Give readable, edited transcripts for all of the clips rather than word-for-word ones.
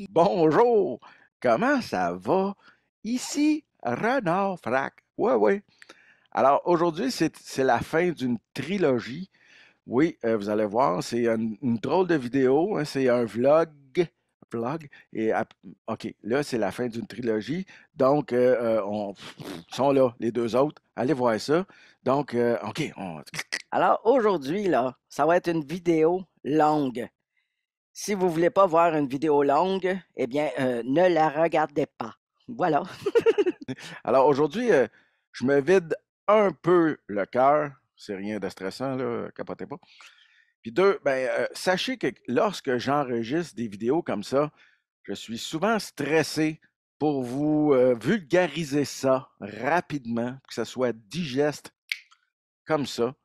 Bonjour, comment ça va? Ici, Renard Frac. Ouais, ouais. Alors aujourd'hui, c'est la fin d'une trilogie. Oui, vous allez voir, c'est une drôle de vidéo, hein, c'est un vlog. Vlog. OK, là, c'est la fin d'une trilogie. Donc, ils sont là, les deux autres. Allez voir ça. Donc, OK. Alors aujourd'hui, là, ça va être une vidéo longue. Si vous voulez pas voir une vidéo longue, eh bien, ne la regardez pas. Voilà. Alors aujourd'hui, je me vide un peu le cœur. C'est rien de stressant, là, capotez pas. Puis deux, ben, sachez que lorsque j'enregistre des vidéos comme ça, je suis souvent stressé pour vous vulgariser ça rapidement, que ça soit digeste comme ça.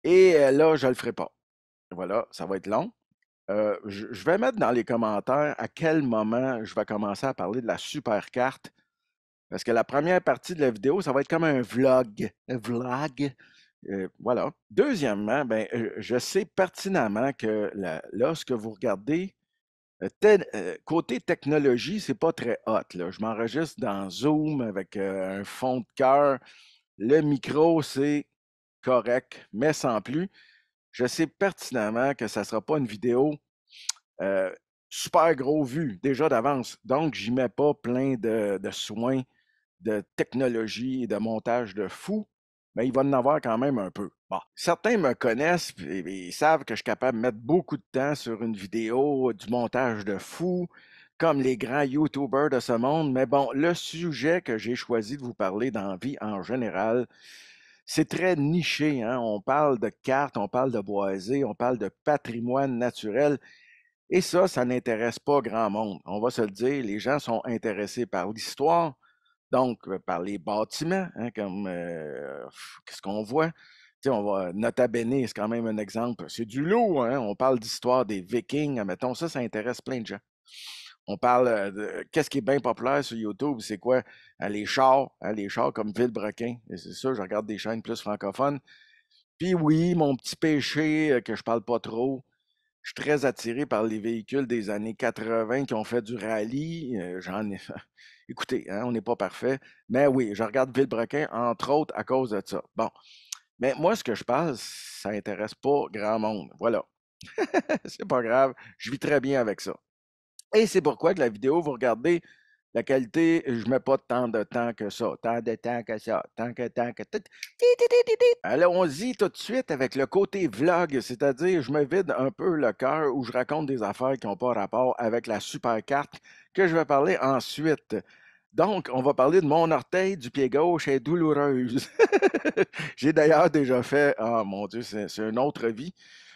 Et là, je le ferai pas. Voilà, ça va être long. Je vais mettre dans les commentaires à quel moment je vais commencer à parler de la super carte. Parce que la première partie de la vidéo, ça va être comme un vlog. Un vlog. Voilà. Deuxièmement, ben, je sais pertinemment que lorsque vous regardez, côté technologie, c'est pas très hot, là. Je m'enregistre dans Zoom avec un fond de cœur. Le micro, c'est correct, mais sans plus. Je sais pertinemment que ça ne sera pas une vidéo euh, super gros vue, déjà d'avance. Donc, j'y mets pas plein de soins de technologie et de montage de fou, mais il va en avoir quand même un peu. Bon. Certains me connaissent et savent que je suis capable de mettre beaucoup de temps sur une vidéo, du montage de fou, comme les grands YouTubers de ce monde. Mais bon, le sujet que j'ai choisi de vous parler dans la vie en général, c'est très niché, hein. On parle de cartes, on parle de boisés, on parle de patrimoine naturel. Et ça n'intéresse pas grand monde. On va se le dire, les gens sont intéressés par l'histoire, donc par les bâtiments, hein, comme qu'est-ce qu'on voit. Tu sais, on va, Nota Bene, c'est quand même un exemple. C'est du lourd, hein? On parle d'histoire des Vikings, admettons, ça intéresse plein de gens. On parle de qu'est-ce qui est bien populaire sur YouTube, c'est quoi? Les chars comme Villebrequin. Et c'est ça, je regarde des chaînes plus francophones. Puis oui, mon petit péché que je parle pas trop, je suis très attiré par les véhicules des années 80 qui ont fait du rallye. J'en ai. Écoutez, hein, on n'est pas parfait. Mais oui, je regarde Villebrequin, entre autres, à cause de ça. Bon. Mais moi, ce que je parle, ça intéresse pas grand monde. Voilà. C'est pas grave. Je vis très bien avec ça. Et c'est pourquoi que la vidéo, vous regardez, la qualité, je mets pas tant de temps que ça. Tant de temps que ça. Tant que. Allons-y tout de suite avec le côté vlog, c'est-à-dire je me vide un peu le cœur où je raconte des affaires qui n'ont pas rapport avec la super carte que je vais parler ensuite. Donc, on va parler de mon orteil du pied gauche est douloureuse. J'ai d'ailleurs déjà fait, oh mon Dieu, c'est une autre vie,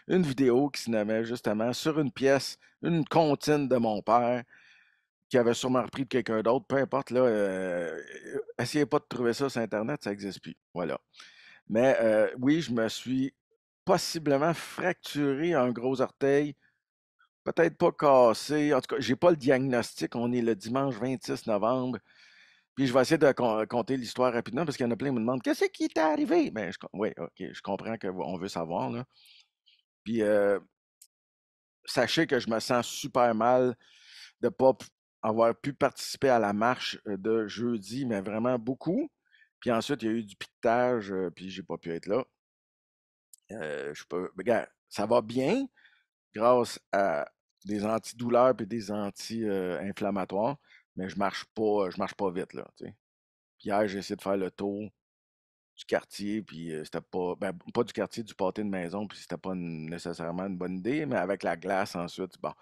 une vidéo qui se nommait justement sur une pièce, une comptine de mon père, qui avait sûrement repris de quelqu'un d'autre, peu importe, là, essayez pas de trouver ça sur Internet, ça n'existe plus. Voilà. Mais oui, je me suis possiblement fracturé un gros orteil, peut-être pas cassé. En tout cas, j'ai pas le diagnostic. On est le dimanche 26 novembre. Puis je vais essayer de conter l'histoire rapidement parce qu'il y en a plein qui me demandent qu'est-ce qui t'est arrivé? Ben, oui, OK, je comprends qu'on veut savoir, là. Puis sachez que je me sens super mal de ne pas avoir pu participer à la marche de jeudi, mais vraiment beaucoup. Puis ensuite, il y a eu du piquetage, puis j'ai pas pu être là. Je peux, regarde, ça va bien grâce à des antidouleurs et des anti-inflammatoires, mais je marche pas vite, là, tu sais. Puis hier, j'ai essayé de faire le tour du quartier, puis c'était pas, ben, pas du quartier, du pâté de maison, puis c'était pas nécessairement une bonne idée, mais avec la glace ensuite, bon.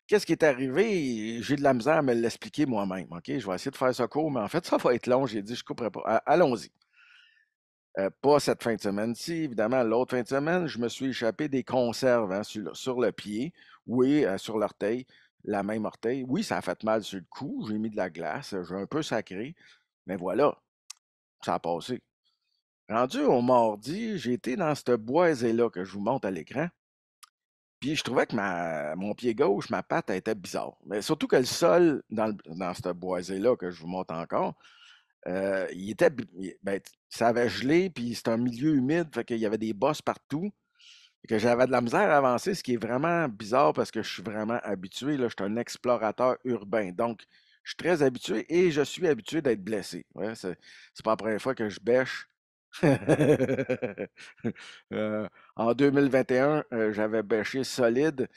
Qu'est-ce qui est arrivé? J'ai de la misère à me l'expliquer moi-même, OK? Je vais essayer de faire ça court, mais en fait, ça va être long. J'ai dit, je couperai pas. Allons-y. Pas cette fin de semaine-ci, évidemment. L'autre fin de semaine, je me suis échappé des conserves hein, sur le pied, oui, sur l'orteil, la même orteil. Oui, ça a fait mal sur le cou. J'ai mis de la glace, j'ai un peu sacré, mais voilà, ça a passé. Rendu au mardi, j'ai été dans cette boisée-là que je vous montre à l'écran. Puis je trouvais que mon pied gauche, ma patte, elle était bizarre. Mais surtout que le sol dans cette boisée-là que je vous montre encore, il était, ben, ça avait gelé, puis c'est un milieu humide, fait qu'il y avait des bosses partout. Et que j'avais de la misère à avancer, ce qui est vraiment bizarre parce que je suis vraiment habitué, là, je suis un explorateur urbain. Donc, je suis très habitué et je suis habitué d'être blessé. Ouais, c'est pas la première fois que je bêche. En 2021, j'avais bêché solide.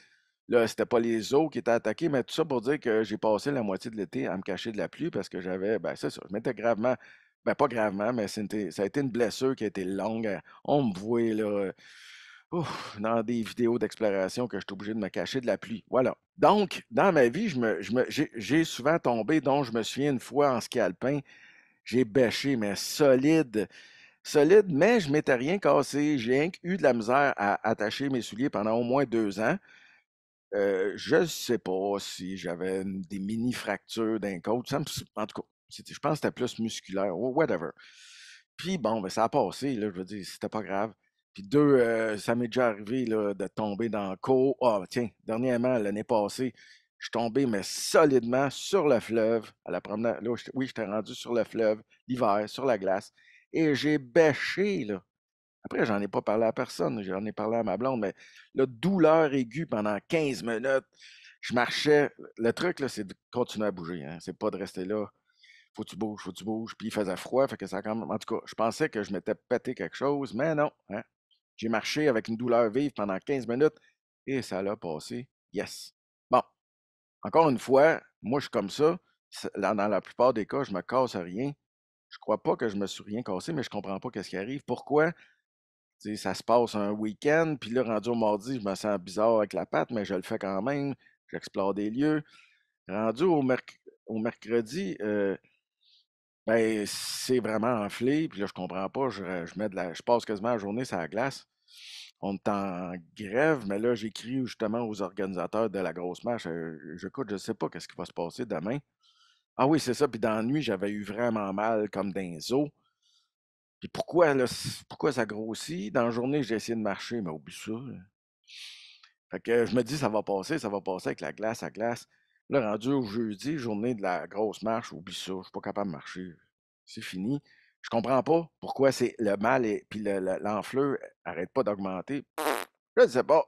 Là, c'était pas les eaux qui étaient attaquées, mais tout ça pour dire que j'ai passé la moitié de l'été à me cacher de la pluie parce que j'avais, ben c'est ça, je m'étais gravement, ben pas gravement, mais ça a été une blessure qui a été longue. On me voit là, dans des vidéos d'exploration que je suis obligé de me cacher de la pluie. Voilà. Donc, dans ma vie, j'ai souvent tombé, dont je me souviens une fois en ski alpin, j'ai bêché, mais solide, solide, mais je m'étais rien cassé. J'ai rien eu de la misère à attacher mes souliers pendant au moins 2 ans. Je ne sais pas si j'avais des mini-fractures d'un côte. En tout cas, je pense que c'était plus musculaire, whatever. Puis bon, ben, ça a passé, là, je veux dire, c'était pas grave. Puis deux, ça m'est déjà arrivé là, de tomber dans le cours. Ah, tiens, dernièrement, l'année passée, je suis tombé, mais solidement sur le fleuve, à la promenade. Là, oui, j'étais rendu sur le fleuve, l'hiver, sur la glace. Et j'ai bêché, là. Après, j'en ai pas parlé à personne, j'en ai parlé à ma blonde, mais la douleur aiguë pendant 15 minutes, je marchais. Le truc, là, c'est de continuer à bouger, hein. C'est pas de rester là. Faut que tu bouges. Puis il faisait froid, fait que ça a quand même. En tout cas, je pensais que je m'étais pété quelque chose, mais non, hein. J'ai marché avec une douleur vive pendant 15 minutes et ça l'a passé. Yes. Bon, encore une fois, moi, je suis comme ça. Dans la plupart des cas, je me casse rien. Je crois pas que je me suis rien cassé, mais je comprends pas qu'est-ce qui arrive. Pourquoi? Tu sais, ça se passe un week-end, puis là, rendu au mardi, je me sens bizarre avec la patte, mais je le fais quand même. J'explore des lieux. Rendu au mercredi, ben, c'est vraiment enflé, puis là, je comprends pas. Je passe quasiment la journée sur la glace. On est en grève, mais là, j'écris justement aux organisateurs de la grosse marche. J'écoute, je sais pas qu'est-ce qui va se passer demain. Ah oui, c'est ça. Puis dans la nuit, j'avais eu vraiment mal, comme dans les os. Puis pourquoi, là, pourquoi ça grossit? Dans la journée, j'ai essayé de marcher, mais oublie ça, là. Fait que je me dis, ça va passer avec la glace à glace. Là, rendu au jeudi, journée de la grosse marche, oublie ça, je suis pas capable de marcher. C'est fini. Je comprends pas pourquoi c'est le mal et puis l'enflure arrête pas d'augmenter. Je ne sais pas.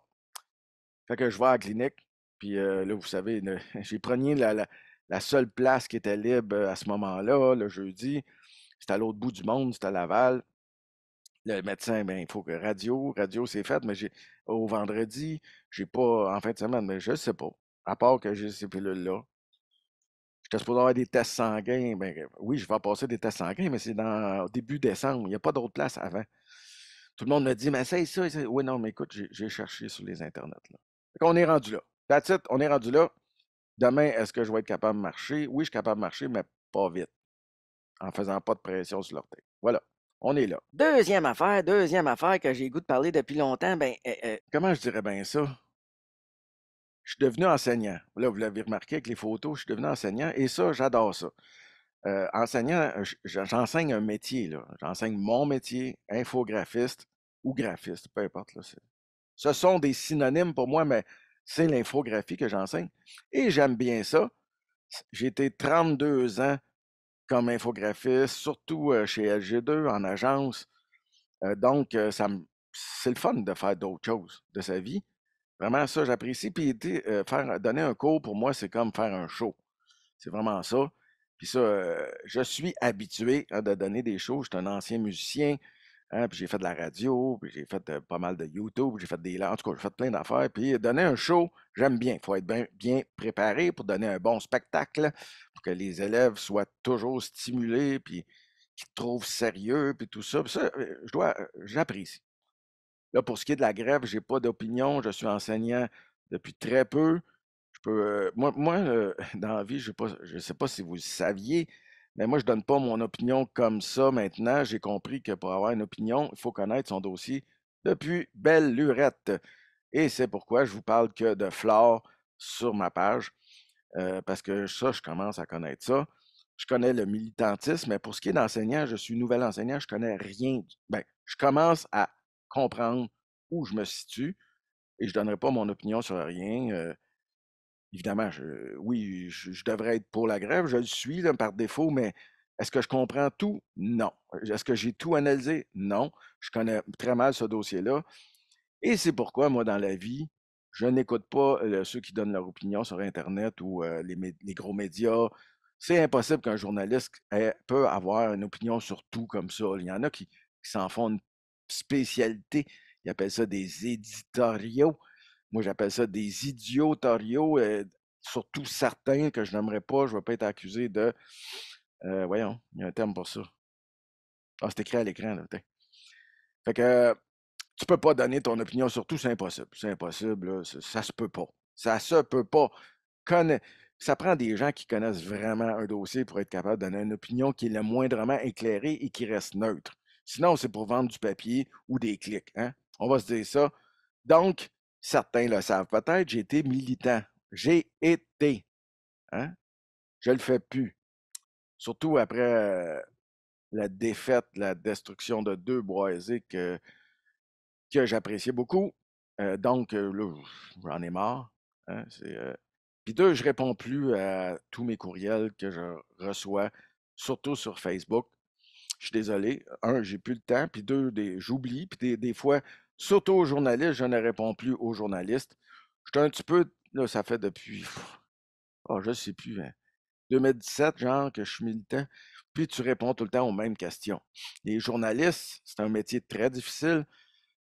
Fait que je vais à la clinique, puis là, vous savez, j'ai pogné la seule place qui était libre à ce moment-là, le jeudi. C'était à l'autre bout du monde, c'était à Laval. Le médecin, ben, il faut que radio, c'est fait, mais au vendredi, j'ai pas, en fin de semaine, mais je sais pas. À part que j'ai ces pilules-là. J'étais supposé avoir des tests sanguins. Ben, oui, je vais passer des tests sanguins, mais c'est au début décembre. Il n'y a pas d'autre place avant. Tout le monde me dit, mais c'est ça, essaye. Oui, non, mais écoute, j'ai cherché sur les internets, là. Fait qu'on est rendu là. That's it, on est rendu là. Demain, est-ce que je vais être capable de marcher? Oui, je suis capable de marcher, mais pas vite, en faisant pas de pression sur l'orteil. Voilà, on est là. Deuxième affaire que j'ai le goût de parler depuis longtemps, ben, Comment je dirais bien ça? Je suis devenu enseignant. Là, vous l'avez remarqué avec les photos, je suis devenu enseignant et ça, j'adore ça. Enseignant, j'enseigne un métier, là. J'enseigne mon métier, infographiste ou graphiste, peu importe, là. Ce sont des synonymes pour moi, mais c'est l'infographie que j'enseigne. Et j'aime bien ça. J'ai été 32 ans comme infographiste, surtout chez LG2, en agence. Donc, c'est le fun de faire d'autres choses de sa vie. Vraiment, ça, j'apprécie. Puis, donner un cours, pour moi, c'est comme faire un show. C'est vraiment ça. Puis ça, je suis habitué hein, de donner des shows. Je suis un ancien musicien, hein, puis j'ai fait de la radio, puis j'ai fait pas mal de YouTube, j'ai fait en tout cas, j'ai fait plein d'affaires. Puis donner un show, j'aime bien. Il faut être bien, bien préparé pour donner un bon spectacle, pour que les élèves soient toujours stimulés, puis qu'ils te trouvent sérieux, puis tout ça. Puis ça, j'apprécie. Là, pour ce qui est de la grève, j'ai pas d'opinion. Je suis enseignant depuis très peu. Dans la vie, je ne sais pas si vous le saviez, mais moi, je donne pas mon opinion comme ça maintenant. J'ai compris que pour avoir une opinion, il faut connaître son dossier depuis belle lurette. Et c'est pourquoi je vous parle que de flore sur ma page, parce que ça, je commence à connaître ça. Je connais le militantisme, mais pour ce qui est d'enseignant, je suis nouvel enseignant, je connais rien. Ben, je commence à comprendre où je me situe et je ne donnerai pas mon opinion sur rien. Évidemment, oui, je devrais être pour la grève, je le suis là, par défaut, mais est-ce que je comprends tout? Non. Est-ce que j'ai tout analysé? Non. Je connais très mal ce dossier-là. Et c'est pourquoi, moi, dans la vie, je n'écoute pas ceux qui donnent leur opinion sur Internet ou les gros médias. C'est impossible qu'un journaliste peut avoir une opinion sur tout comme ça. Il y en a qui s'en font une spécialité. Ils appellent ça des éditoriaux. Moi, j'appelle ça des idiotoriaux. Surtout certains que je n'aimerais pas. Je ne vais pas être accusé de... voyons, il y a un terme pour ça. Ah, c'est écrit à l'écran, là. Tiens. Fait que tu peux pas donner ton opinion sur tout, c'est impossible. C'est impossible, là, ça se peut pas. Ça se peut pas. Conna- Ça prend des gens qui connaissent vraiment un dossier pour être capable de donner une opinion qui est le moindrement éclairée et qui reste neutre. Sinon, c'est pour vendre du papier ou des clics, hein? On va se dire ça. Donc, certains le savent peut-être, j'ai été militant. J'ai été, hein? Je le fais plus. Surtout après la défaite, la destruction de deux boisés que j'appréciais beaucoup. Donc, là, j'en ai marre. Hein, Puis deux, je réponds plus à tous mes courriels que je reçois, surtout sur Facebook. Je suis désolé. Un, j'ai plus le temps. Puis deux, j'oublie. Puis des fois, surtout aux journalistes, je ne réponds plus aux journalistes. Je suis un petit peu, là, ça fait depuis, je ne sais plus, hein, 2017, genre, que je suis militant. Puis tu réponds tout le temps aux mêmes questions. Les journalistes, c'est un métier très difficile.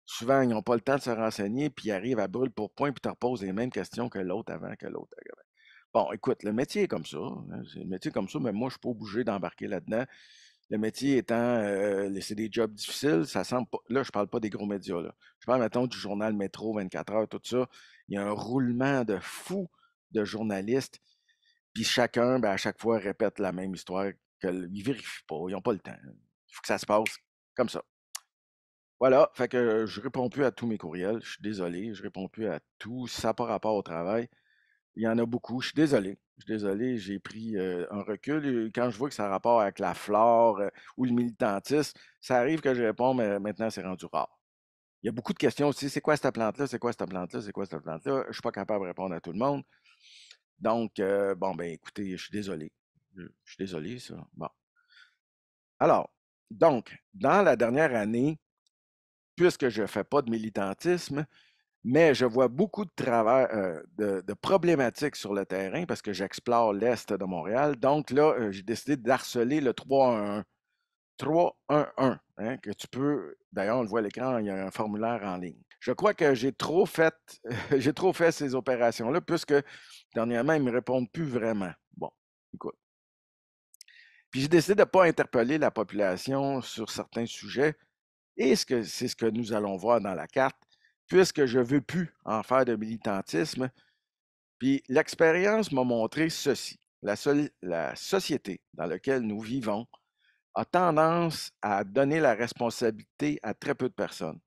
Souvent, ils n'ont pas le temps de se renseigner, puis ils arrivent à brûle pour point, puis tu reposes les mêmes questions que l'autre avant, que l'autre avant. Bon, écoute, le métier est comme ça. Hein, c'est un métier comme ça, mais moi, je ne suis pas obligé d'embarquer là-dedans. Le métier étant, c'est des jobs difficiles, ça semble pas. Là, je parle pas des gros médias, là. Je parle, mettons, du journal Métro 24 heures, tout ça. Il y a un roulement de fou de journalistes, puis chacun, ben, à chaque fois, répète la même histoire. Ils ne vérifient pas, ils n'ont pas le temps. Il faut que ça se passe comme ça. Voilà, fait que je réponds plus à tous mes courriels. Je suis désolé, je réponds plus à tout. Si ça n'a pas rapport au travail, il y en a beaucoup. Je suis désolé. Je suis désolé, j'ai pris un recul. Et quand je vois que ça a rapport avec la flore ou le militantisme, ça arrive que je réponds, mais maintenant c'est rendu rare. Il y a beaucoup de questions aussi. C'est quoi cette plante-là? C'est quoi cette plante-là? C'est quoi cette plante-là? Je ne suis pas capable de répondre à tout le monde. Donc, bon, ben écoutez, je suis désolé. Je suis désolé, ça. Bon. Alors, donc, dans la dernière année, puisque je ne fais pas de militantisme, mais je vois beaucoup de travers, de problématiques sur le terrain parce que j'explore l'Est de Montréal. Donc là, j'ai décidé d'harceler le 311. 311, hein, que tu peux, d'ailleurs, on le voit à l'écran, il y a un formulaire en ligne. Je crois que j'ai trop fait, j'ai trop fait ces opérations-là, puisque dernièrement, ils ne me répondent plus vraiment. Bon, écoute. Puis j'ai décidé de ne pas interpeller la population sur certains sujets et c'est ce que nous allons voir dans la carte, puisque je ne veux plus en faire de militantisme. Puis l'expérience m'a montré ceci. La société dans laquelle nous vivons a tendance à donner la responsabilité à très peu de personnes.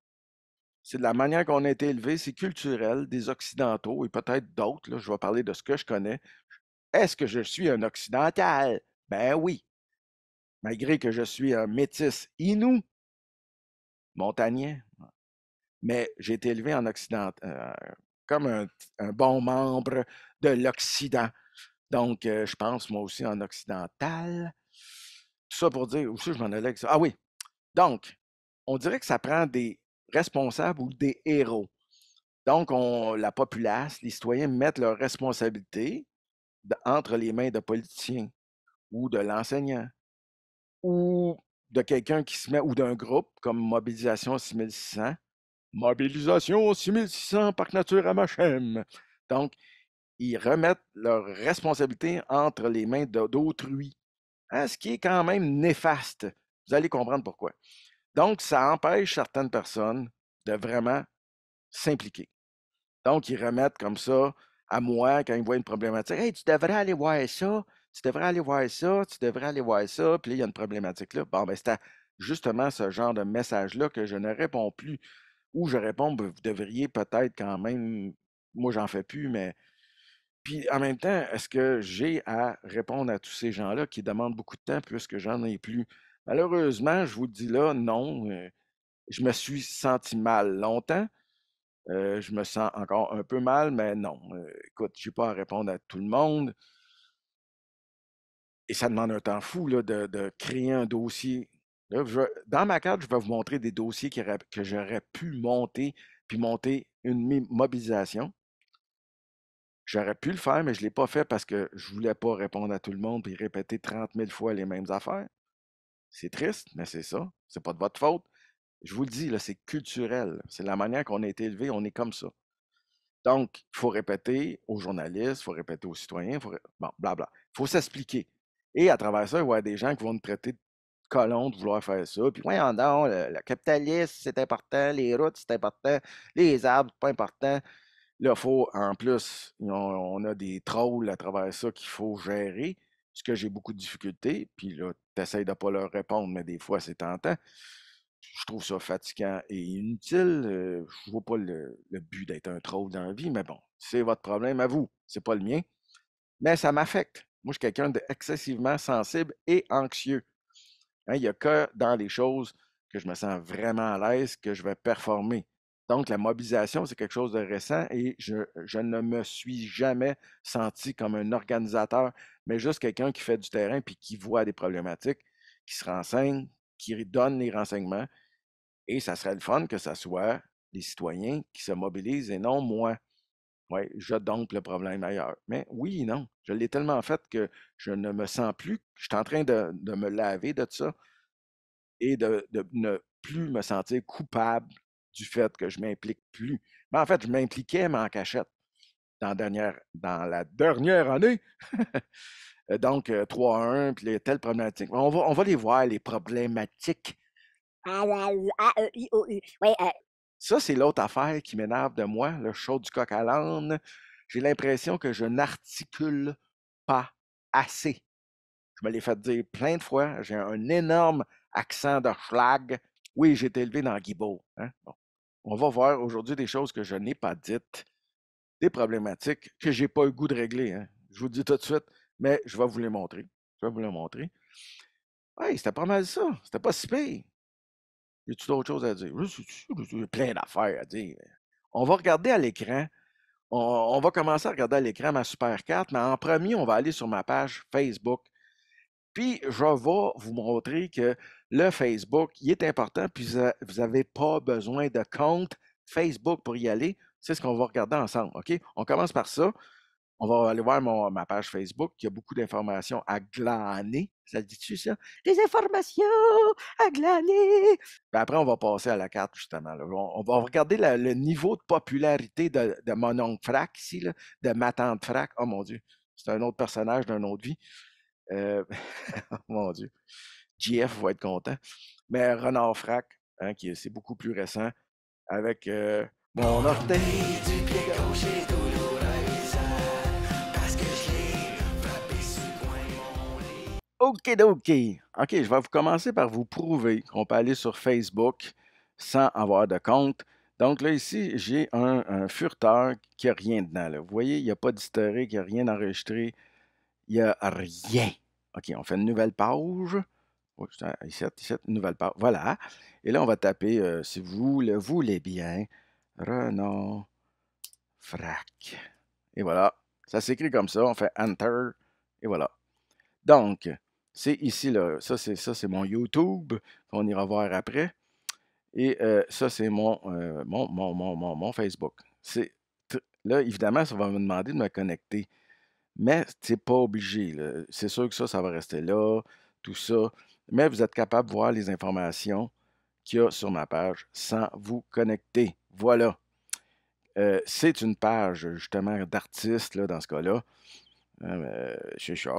C'est de la manière qu'on a été élevé, c'est culturel, des Occidentaux et peut-être d'autres. Là, je vais parler de ce que je connais. Est-ce que je suis un Occidental? Ben oui, malgré que je suis un métis Innu, montagnais, mais j'ai été élevé en Occident, comme un bon membre de l'Occident. Donc, je pense moi aussi en occidental. Tout ça pour dire, aussi je m'en allais avec ça. Ah oui, donc, on dirait que ça prend des responsables ou des héros. Donc, la populace, les citoyens mettent leurs responsabilités entre les mains de politiciens ou de l'enseignant ou de quelqu'un qui se met, ou d'un groupe comme Mobilisation 6600. Mobilisation 6600, Parc Nature à Machem. Donc, ils remettent leurs responsabilités entre les mains d'autrui, hein, ce qui est quand même néfaste. Vous allez comprendre pourquoi. Donc, ça empêche certaines personnes de vraiment s'impliquer. Donc, ils remettent comme ça à moi quand ils voient une problématique. Hey, tu devrais aller voir ça, tu devrais aller voir ça, tu devrais aller voir ça. Puis là, il y a une problématique là. Bon, ben, c'est justement ce genre de message-là que je ne réponds plus. Ou je réponds, ben, vous devriez peut-être quand même. Moi, j'en fais plus, mais. Puis en même temps, est-ce que j'ai à répondre à tous ces gens-là qui demandent beaucoup de temps puisque j'en ai plus? Malheureusement, je vous le dis là, non. Je me suis senti mal longtemps. Je me sens encore un peu mal, mais non. Écoute, je n'ai pas à répondre à tout le monde. Et ça demande un temps fou là, de créer un dossier. Là, dans ma carte, je vais vous montrer des dossiers que j'aurais pu monter puis monter une mobilisation. J'aurais pu le faire, mais je ne l'ai pas fait parce que je ne voulais pas répondre à tout le monde et répéter 30 000 fois les mêmes affaires. C'est triste, mais c'est ça. C'est pas de votre faute. Je vous le dis, là, c'est culturel. C'est la manière qu'on a été élevé, on est comme ça. Donc, il faut répéter aux journalistes, il faut répéter aux citoyens, bon, blabla. Il faut s'expliquer. Et à travers ça, il va y avoir des gens qui vont nous traiter de colons de vouloir faire ça. Puis, voyons donc, le capitalisme, c'est important, les routes, c'est important, les arbres, c'est pas important. Là, il faut, en plus, on a des trolls à travers ça qu'il faut gérer, ce que j'ai beaucoup de difficultés. Puis là, tu essaies de ne pas leur répondre, mais des fois, c'est tentant. Je trouve ça fatigant et inutile. Je vois pas le but d'être un troll dans la vie, mais bon, c'est votre problème à vous. C'est pas le mien. Mais ça m'affecte. Moi, je suis quelqu'un d'excessivement sensible et anxieux. Hein, il n'y a que dans les choses que je me sens vraiment à l'aise que je vais performer. Donc, la mobilisation, c'est quelque chose de récent et je ne me suis jamais senti comme un organisateur, mais juste quelqu'un qui fait du terrain puis qui voit des problématiques, qui se renseigne, qui donne les renseignements. Et ça serait le fun que ce soit les citoyens qui se mobilisent et non moi. Oui, je dompe le problème ailleurs. Mais oui et non. Je l'ai tellement fait que je ne me sens plus. Je suis en train de me laver de ça et de ne plus me sentir coupable du fait que je m'implique plus. Mais en fait, je m'impliquais, mais en cachette dans la dernière année. Donc, 3-1, puis les telles problématiques. On va les voir, les problématiques. Ouais, Ça, c'est l'autre affaire qui m'énerve de moi, le show du coq à l'âne. J'ai l'impression que je n'articule pas assez. Je me l'ai fait dire plein de fois. J'ai un énorme accent de schlag. Oui, j'ai été élevé dans Guibault. Hein? Bon. On va voir aujourd'hui des choses que je n'ai pas dites, des problématiques que je n'ai pas eu le goût de régler. Hein? Je vous le dis tout de suite, mais je vais vous les montrer. Je vais vous les montrer. Oui, c'était pas mal ça. C'était pas si pire. Y a-tu d'autres choses à dire? J'ai plein d'affaires à dire. On va regarder à l'écran. On va commencer à regarder à l'écran ma Super carte, mais en premier, on va aller sur ma page Facebook. Puis, je vais vous montrer que le Facebook, il est important, puis vous n'avez pas besoin de compte Facebook pour y aller. C'est ce qu'on va regarder ensemble, OK? On commence par ça. On va aller voir ma page Facebook. Il y a beaucoup d'informations à glaner. Ça le dit-tu, ça? Des informations à glaner. Puis après, on va passer à la carte, justement. Là. On va regarder le niveau de popularité de mon oncle Frac ici, là, de ma tante Frac. Oh mon Dieu, c'est un autre personnage d'une autre vie. Oh mon Dieu. JF va être content. Mais Renard Frac, hein, c'est beaucoup plus récent, avec mon orteil du pied gauche est OK. OK, je vais vous commencer par vous prouver qu'on peut aller sur Facebook sans avoir de compte. Donc là, ici, j'ai un furteur qui n'a rien dedans. Là. Vous voyez, il n'y a pas d'historique, il n'y a rien enregistré, il n'y a rien. OK, on fait une nouvelle page. Oui, ici, une nouvelle page. Voilà. Et là, on va taper, si vous le voulez bien, Renaud Frac. Et voilà. Ça s'écrit comme ça. On fait Enter. Et voilà. Donc, c'est ici, là. Ça, c'est mon YouTube, qu'on ira voir après. Et ça, c'est mon Facebook. Là, évidemment, ça va me demander de me connecter. Mais c'est pas obligé. C'est sûr que ça va rester là, tout ça. Mais vous êtes capable de voir les informations qu'il y a sur ma page sans vous connecter. Voilà. C'est une page, justement, d'artistes, là, dans ce cas-là. C'est ça.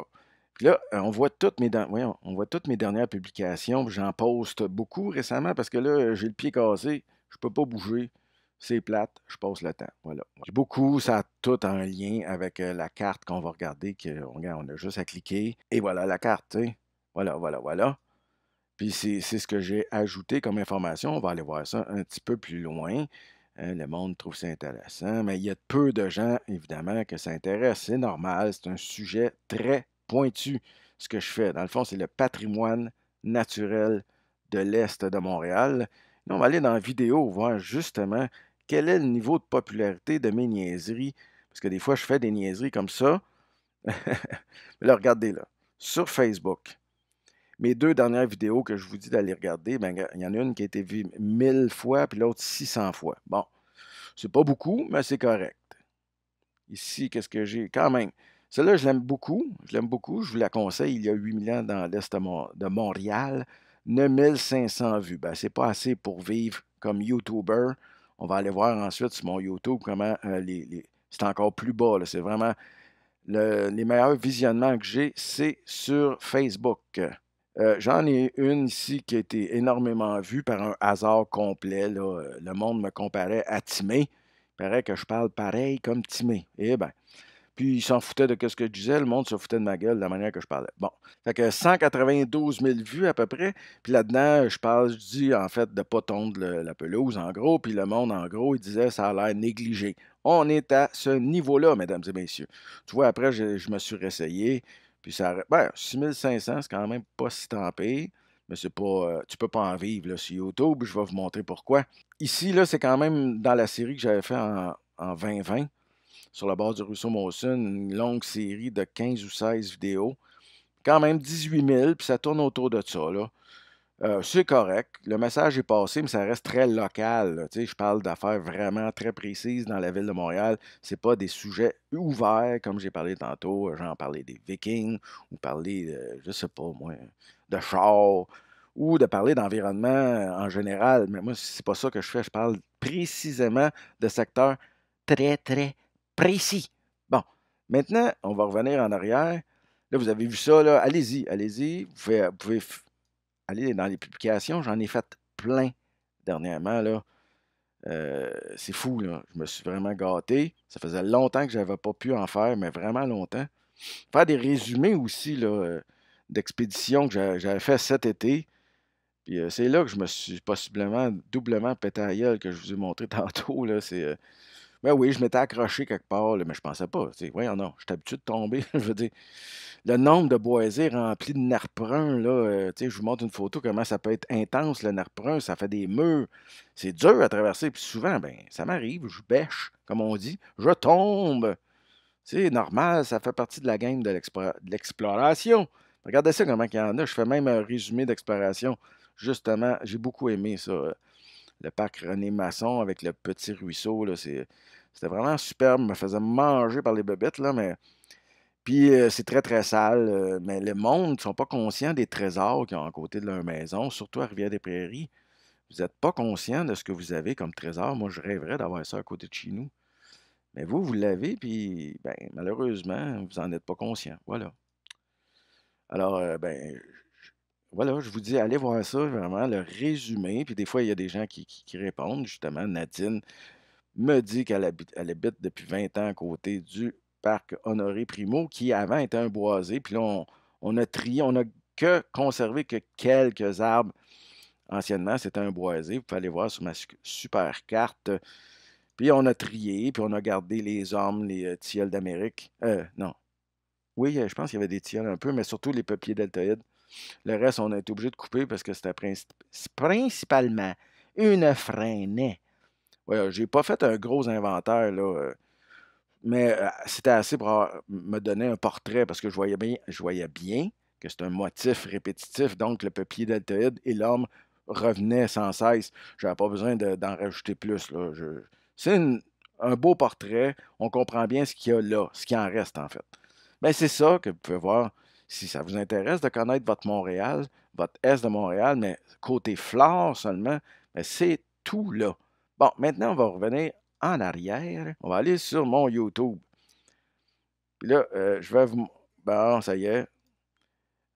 Puis là, on voit toutes mes dernières publications. J'en poste beaucoup récemment parce que là, j'ai le pied cassé. Je peux pas bouger. C'est plate. Je passe le temps. Voilà. Beaucoup, ça a tout en lien avec la carte qu'on va regarder. On a juste à cliquer. Et voilà la carte. T'sais. Voilà. Puis c'est ce que j'ai ajouté comme information. On va aller voir ça un petit peu plus loin. Hein, le monde trouve ça intéressant, mais il y a peu de gens, évidemment, que ça intéresse. C'est normal, c'est un sujet très pointu, ce que je fais. Dans le fond, c'est le patrimoine naturel de l'Est de Montréal. Là, on va aller dans la vidéo voir justement quel est le niveau de popularité de mes niaiseries. Parce que des fois, je fais des niaiseries comme ça. Mais là, regardez là, sur Facebook. Mes deux dernières vidéos que je vous dis d'aller regarder, ben, il y en a une qui a été vue 1000 fois, puis l'autre 600 fois. Bon. C'est pas beaucoup, mais c'est correct. Ici, qu'est-ce que j'ai? Quand même. Celle-là, je l'aime beaucoup. Je l'aime beaucoup. Je vous la conseille. Il y a 8 millions dans l'Est de Montréal. 9500 vues. Ben, c'est pas assez pour vivre comme YouTuber. On va aller voir ensuite sur mon YouTube comment c'est encore plus bas, là. C'est vraiment les meilleurs visionnements que j'ai, c'est sur Facebook. J'en ai une ici qui a été énormément vue par un hasard complet, là. Le monde me comparait à Timé. Il paraît que je parle pareil comme Timé. Eh bien, puis il s'en foutait de ce que je disais, le monde se foutait de ma gueule, de la manière que je parlais. Bon, fait que 192 000 vues à peu près. Puis là-dedans, je dis en fait de ne pas tondre la pelouse en gros. Puis le monde en gros, il disait ça a l'air négligé. On est à ce niveau-là, mesdames et messieurs. Tu vois, après, je me suis réessayé. Puis ça, ben, 6500, c'est quand même pas si tant pire. Mais c'est pas, tu peux pas en vivre là, sur YouTube. Je vais vous montrer pourquoi. Ici, là, c'est quand même dans la série que j'avais fait en 2020 sur la base du ruisseau Molson, une longue série de 15 ou 16 vidéos. Quand même 18 000, puis ça tourne autour de ça, là. C'est correct. Le message est passé, mais ça reste très local, là. Tu sais, je parle d'affaires vraiment très précises dans la ville de Montréal. C'est pas des sujets ouverts, comme j'ai parlé tantôt. Genre parler des Vikings, ou parler, je sais pas moi, de chars, ou de parler d'environnement en général. Mais moi, c'est pas ça que je fais. Je parle précisément de secteurs très, très précis. Bon, maintenant, on va revenir en arrière. Là, vous avez vu ça, là. Allez-y, allez-y. Vous pouvez aller dans les publications. J'en ai fait plein dernièrement, là. C'est fou, là. Je me suis vraiment gâté. Ça faisait longtemps que j'avais pas pu en faire, mais vraiment longtemps. Faire des résumés aussi, là, d'expéditions que j'avais fait cet été. Puis c'est là que je me suis possiblement doublement pété à la gueule que je vous ai montré tantôt, là. Ben oui, je m'étais accroché quelque part, là, mais je pensais pas. Tu sais, voyons, non, j'étais habitué de tomber. Je veux dire, le nombre de boisés remplis de nerfs bruns, là, tu sais, je vous montre une photo, comment ça peut être intense, le nerf brun, ça fait des murs. C'est dur à traverser. Puis souvent, ben, ça m'arrive, je bêche, comme on dit, je tombe. C'est normal, ça fait partie de la game de l'exploration. Regardez ça, comment il y en a. Je fais même un résumé d'exploration. Justement, j'ai beaucoup aimé ça. Le parc René Masson avec le petit ruisseau, là, c'était vraiment superbe. Me faisait manger par les bébêtes, là, mais. Puis c'est très, très sale. Mais le monde ne sont pas conscients des trésors qu'ils ont à côté de leur maison, surtout à Rivière-des-Prairies. Vous n'êtes pas conscient de ce que vous avez comme trésor. Moi, je rêverais d'avoir ça à côté de chez nous. Mais vous l'avez, puis ben, malheureusement, vous n'en êtes pas conscient. Voilà. Alors, ben, voilà, je vous dis, allez voir ça, vraiment, le résumé. Puis des fois, il y a des gens qui répondent, justement. Nadine me dit qu'elle habite depuis 20 ans à côté du parc Honoré Primo, qui avant était un boisé. Puis là, on a trié, on n'a que conservé que quelques arbres. Anciennement, c'était un boisé. Vous pouvez aller voir sur ma super carte. Puis on a trié, puis on a gardé les ormes, les tilleuls d'Amérique. Non. Oui, je pense qu'il y avait des tilleuls un peu, mais surtout les peupliers deltoïdes. Le reste, on a été obligé de couper parce que c'était principalement une freinée. Ouais, j'ai pas fait un gros inventaire, là, mais c'était assez pour me donner un portrait parce que je voyais bien que c'est un motif répétitif. Donc, le peuplier deltoïde et l'homme revenaient sans cesse. Je n'avais pas besoin d'en rajouter plus, là. C'est un beau portrait. On comprend bien ce qu'il y a là, ce qui en reste, en fait. Mais c'est ça que vous pouvez voir si ça vous intéresse de connaître votre Montréal, votre Est de Montréal, mais côté flore seulement, mais c'est tout là. Bon, maintenant, on va revenir en arrière. On va aller sur mon YouTube. Puis là, je vais vous. Bon, ça y est.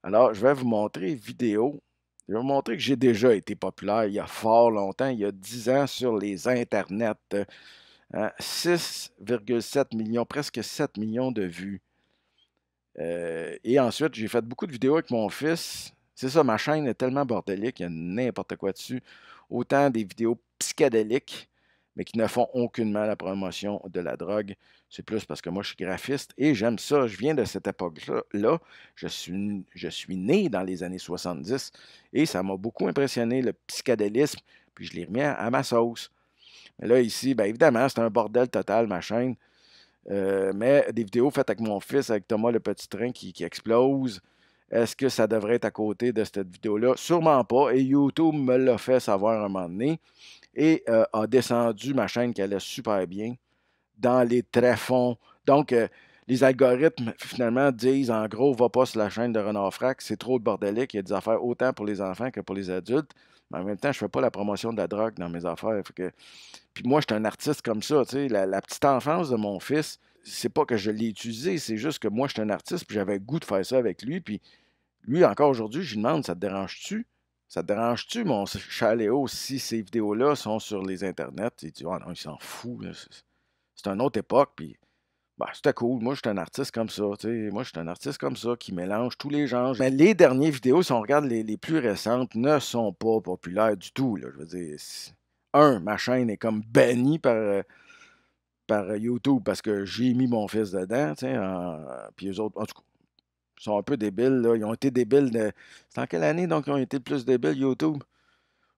Alors, je vais vous montrer une vidéo. Je vais vous montrer que j'ai déjà été populaire il y a fort longtemps, il y a 10 ans sur les internets. Hein, 6,7 millions, presque 7 millions de vues. Et ensuite, j'ai fait beaucoup de vidéos avec mon fils. C'est ça, ma chaîne est tellement bordélique, il y a n'importe quoi dessus. Autant des vidéos psychédéliques, mais qui ne font aucunement la promotion de la drogue. C'est plus parce que moi, je suis graphiste et j'aime ça. Je viens de cette époque-là. Je suis né dans les années 70 et ça m'a beaucoup impressionné, le psychédélisme, puis je l'ai remis à ma sauce. Mais là, ici, bien évidemment, c'est un bordel total, ma chaîne. Mais des vidéos faites avec mon fils, avec Thomas le petit train qui explose. Est-ce que ça devrait être à côté de cette vidéo-là? Sûrement pas. Et YouTube me l'a fait savoir un moment donné et a descendu ma chaîne qui allait super bien dans les tréfonds. Donc, les algorithmes, finalement, disent, en gros, va pas sur la chaîne de Renard Frac, c'est trop de bordélique, il y a des affaires autant pour les enfants que pour les adultes. Mais en même temps, je fais pas la promotion de la drogue dans mes affaires. Puis moi, je suis un artiste comme ça, tu sais. La petite enfance de mon fils, c'est pas que je l'ai utilisé, c'est juste que moi, je suis un artiste, puis j'avais le goût de faire ça avec lui. Puis lui, encore aujourd'hui, je lui demande, ça te dérange-tu? Ça te dérange-tu, mon chaléo, si ces vidéos-là sont sur les internets? Il dit, ah non, il s'en fout, là. C'est une autre époque, puis bah, c'était cool. Moi, je suis un artiste comme ça, tu sais. Moi, je suis un artiste comme ça qui mélange tous les genres. Mais les dernières vidéos, si on regarde les plus récentes, ne sont pas populaires du tout, là. Je veux dire, ma chaîne est comme bannie par YouTube parce que j'ai mis mon fils dedans, tu sais. Puis eux autres, en tout cas, ils sont un peu débiles, là. Ils ont été débiles. C'est en quelle année, donc, ils ont été le plus débiles, YouTube?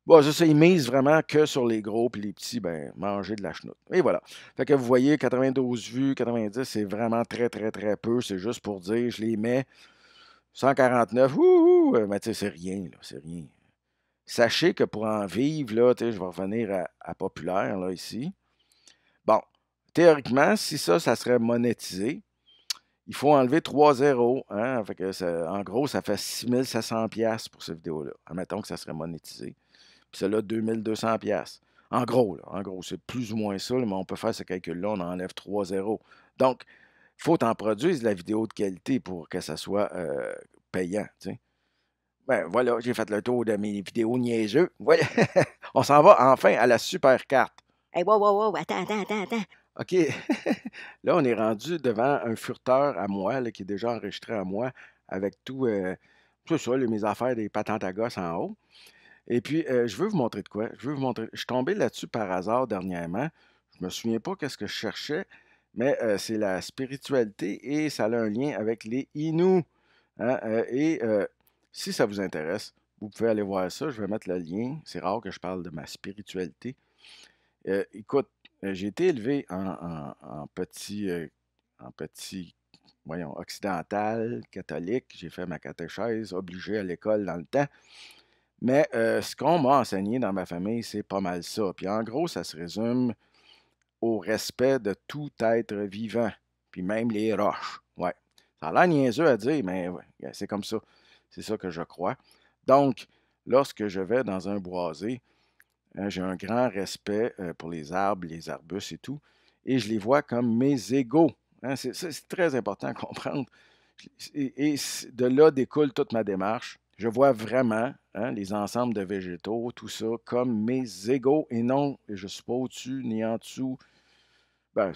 Bon, c'est ça, ils misent vraiment que sur les gros, puis les petits, ben, manger de la chenoute. Et voilà. Fait que vous voyez, 92 vues, 90, c'est vraiment très, très, très peu. C'est juste pour dire, je les mets 149, wouhou! Mais tu sais, c'est rien, là, c'est rien. Sachez que pour en vivre, là, tu sais, je vais revenir à populaire, là, ici. Bon, théoriquement, si ça serait monétisé, il faut enlever 3 zéros, hein? Fait que en gros, ça fait 6700 pièces pour cette vidéo-là. Admettons que ça serait monétisé. Puis celle-là, 2200 pièces. En gros, là, en gros, c'est plus ou moins ça, là, mais on peut faire ce calcul-là, on enlève 3 zéros. Donc, il faut en produire de la vidéo de qualité pour que ça soit payant, tu sais. Ben voilà, j'ai fait le tour de mes vidéos niaiseux. Voilà. On s'en va enfin à la super carte. Hey, wow, wow, wow, attends. OK. Là, on est rendu devant un furteur à moi, là, qui est déjà enregistré à moi, avec tout ça, là, mes affaires des patentes à gosse en haut. Et puis, je veux vous montrer de quoi. Je veux vous montrer. Je suis tombé là-dessus par hasard dernièrement. Je me souviens pas qu'est-ce que je cherchais, mais c'est la spiritualité et ça a un lien avec les Inuits, hein, si ça vous intéresse, vous pouvez aller voir ça. Je vais mettre le lien. C'est rare que je parle de ma spiritualité. Écoute, j'ai été élevé en petit, voyons, occidental, catholique. J'ai fait ma catéchèse, obligé à l'école dans le temps. Mais ce qu'on m'a enseigné dans ma famille, c'est pas mal ça. Puis en gros, ça se résume au respect de tout être vivant, puis même les roches. Ouais. Ça a l'air niaiseux à dire, mais ouais, c'est comme ça. C'est ça que je crois. Donc, lorsque je vais dans un boisé, hein, j'ai un grand respect pour les arbres, les arbustes et tout, et je les vois comme mes égaux. Hein, c'est très important à comprendre. De là découle toute ma démarche. Je vois vraiment, hein, les ensembles de végétaux, tout ça, comme mes égaux et non, je ne suis pas au-dessus ni en dessous. Ben,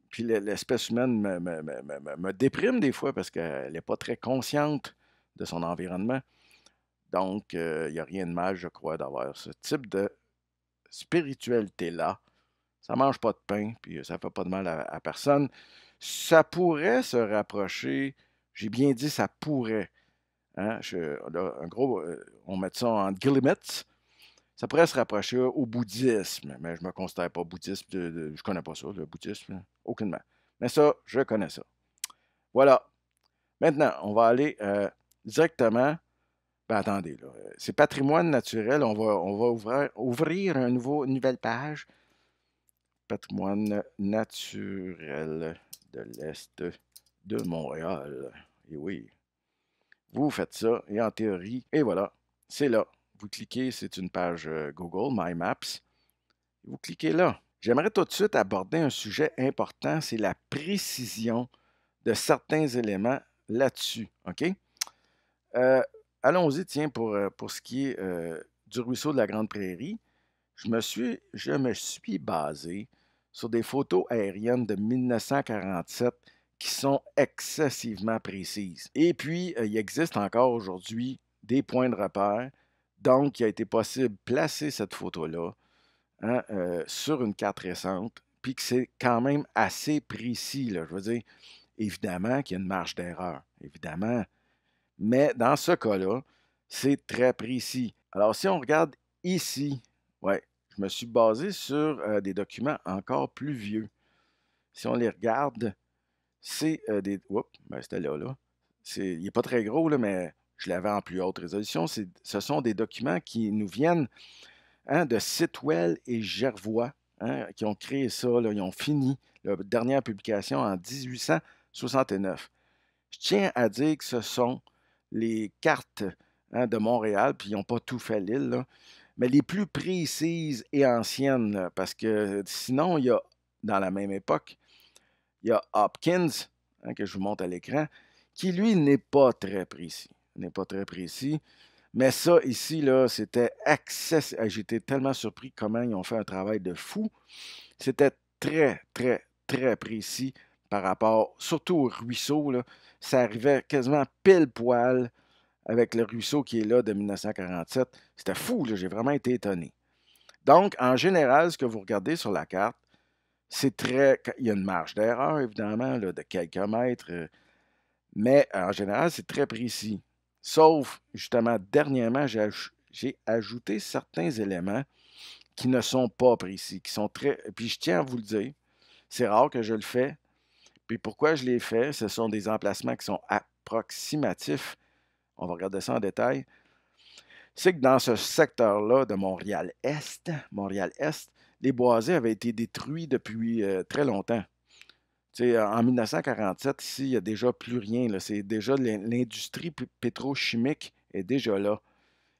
puis l'espèce humaine me déprime des fois parce qu'elle n'est pas très consciente de son environnement. Donc, il n'y a rien de mal, je crois, d'avoir ce type de spiritualité-là. Ça mange pas de pain, puis ça fait pas de mal à personne. Ça pourrait se rapprocher, j'ai bien dit ça pourrait, hein, là, en gros, on met ça en guillemets, ça pourrait se rapprocher au bouddhisme, mais je ne me considère pas bouddhiste, je connais pas ça, le bouddhisme, aucunement. Mais ça, je connais ça. Voilà. Maintenant, on va aller directement. Ben attendez, là, c'est patrimoine naturel. On va ouvrir une nouvelle page. Patrimoine naturel de l'Est de Montréal. Et oui, vous faites ça, et en théorie, et voilà, c'est là. Vous cliquez, c'est une page Google, My Maps. Vous cliquez là. J'aimerais tout de suite aborder un sujet important, c'est la précision de certains éléments là-dessus. OK? Euh, Allons-y, tiens, pour ce qui est du ruisseau de la Grande Prairie. Je me suis basé sur des photos aériennes de 1947 qui sont excessivement précises. Et puis, il existe encore aujourd'hui des points de repère. Donc, il a été possible de placer cette photo-là, hein, sur une carte récente, puis que c'est quand même assez précis, là. Je veux dire, évidemment qu'il y a une marge d'erreur, évidemment. Mais dans ce cas-là, c'est très précis. Alors, si on regarde ici, ouais, je me suis basé sur des documents encore plus vieux. Si on les regarde, c'est des. Oups, ben c'était là, là. Il n'est pas très gros, là, mais je l'avais en plus haute résolution. Ce sont des documents qui nous viennent, hein, de Sitwell et Gervois, hein, qui ont créé ça, là, ils ont fini la dernière publication en 1869. Je tiens à dire que ce sont les cartes, hein, de Montréal, puis ils n'ont pas tout fait l'île, là, mais les plus précises et anciennes, là, parce que sinon, il y a, dans la même époque, il y a Hopkins, hein, que je vous montre à l'écran, qui lui n'est pas très précis. N'est pas très précis. Mais ça, ici, là, c'était accessible. J'étais tellement surpris comment ils ont fait un travail de fou. C'était très, très, très précis par rapport, surtout au ruisseau, là. Ça arrivait quasiment pile poil avec le ruisseau qui est là de 1947. C'était fou, là. J'ai vraiment été étonné. Donc, en général, ce que vous regardez sur la carte, c'est très. Il y a une marge d'erreur, évidemment, là, de quelques mètres, mais en général, c'est très précis. Sauf, justement, dernièrement, j'ai ajouté certains éléments qui ne sont pas précis, qui sont très. Puis je tiens à vous le dire, c'est rare que je le fais. Puis pourquoi je l'ai fait, ce sont des emplacements qui sont approximatifs. On va regarder ça en détail. C'est que dans ce secteur-là de Montréal-Est, les boisés avaient été détruits depuis très longtemps. Tu sais, en 1947, ici, il n'y a déjà plus rien, là. C'est déjà l'industrie pétrochimique est déjà là.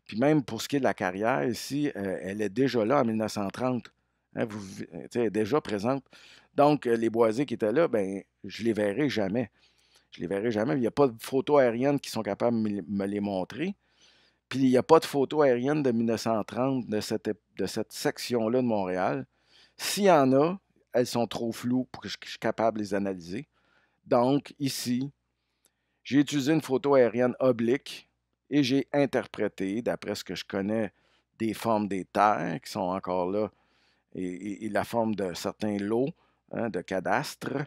Puis même pour ce qui est de la carrière, ici, elle est déjà là en 1930. Hein, tu sais, elle est déjà présente. Donc, les boisés qui étaient là, ben, je les verrai jamais. Je les verrai jamais. Il n'y a pas de photos aériennes qui sont capables de me les montrer. Puis il n'y a pas de photos aériennes de 1930 de cette section-là de Montréal. S'il y en a, elles sont trop floues pour que je sois capable de les analyser. Donc, ici, j'ai utilisé une photo aérienne oblique et j'ai interprété, d'après ce que je connais, des formes des terres qui sont encore là et la forme de certains lots, hein, de cadastres.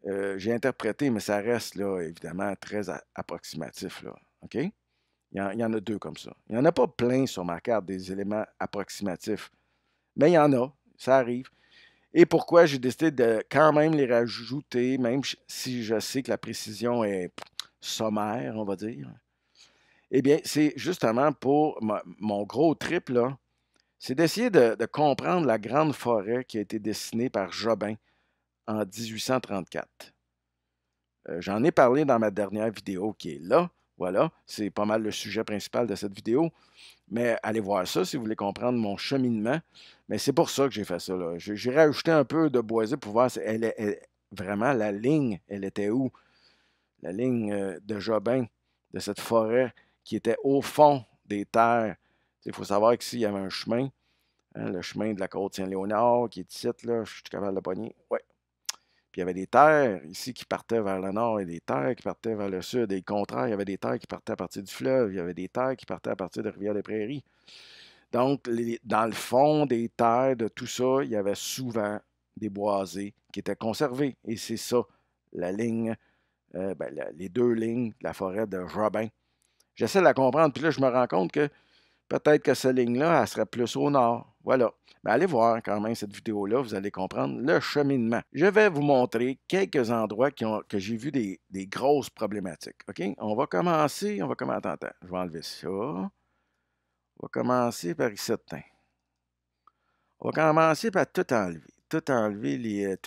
J'ai interprété, mais ça reste là, évidemment, très approximatif. Là. OK? Il y en a deux comme ça. Il n'y en a pas plein sur ma carte des éléments approximatifs, mais il y en a. Ça arrive. Et pourquoi j'ai décidé de quand même les rajouter, même si je sais que la précision est sommaire, on va dire. Eh bien, c'est justement pour mon gros trip, là, c'est d'essayer de comprendre la grande forêt qui a été dessinée par Jobin en 1834. J'en ai parlé dans ma dernière vidéo qui est là. Voilà, c'est pas mal le sujet principal de cette vidéo. Mais allez voir ça si vous voulez comprendre mon cheminement. Mais c'est pour ça que j'ai fait ça. Là. J'ai rajouté un peu de boisé pour voir si vraiment la ligne, elle était où? La ligne de Jobin, de cette forêt qui était au fond des terres. Il faut savoir qu'ici, il y avait un chemin, hein, le chemin de la côte Saint-Léonard, qui est ici, là, je suis capable de le pogner. Ouais. Puis il y avait des terres ici qui partaient vers le nord et des terres qui partaient vers le sud. Et le contraire, il y avait des terres qui partaient à partir du fleuve, il y avait des terres qui partaient à partir de Rivière-des-Prairies. Donc, dans le fond des terres, de tout ça, il y avait souvent des boisés qui étaient conservés. Et c'est ça, la ligne, les deux lignes de la forêt de Robin. J'essaie de la comprendre, puis là, je me rends compte que peut-être que cette ligne-là, elle serait plus au nord. Voilà. Mais allez voir quand même cette vidéo-là, vous allez comprendre le cheminement. Je vais vous montrer quelques endroits que j'ai vu des grosses problématiques. OK? On va commencer. Attends, je vais enlever ça. On va commencer par ici. On va commencer par tout enlever. Tout enlever,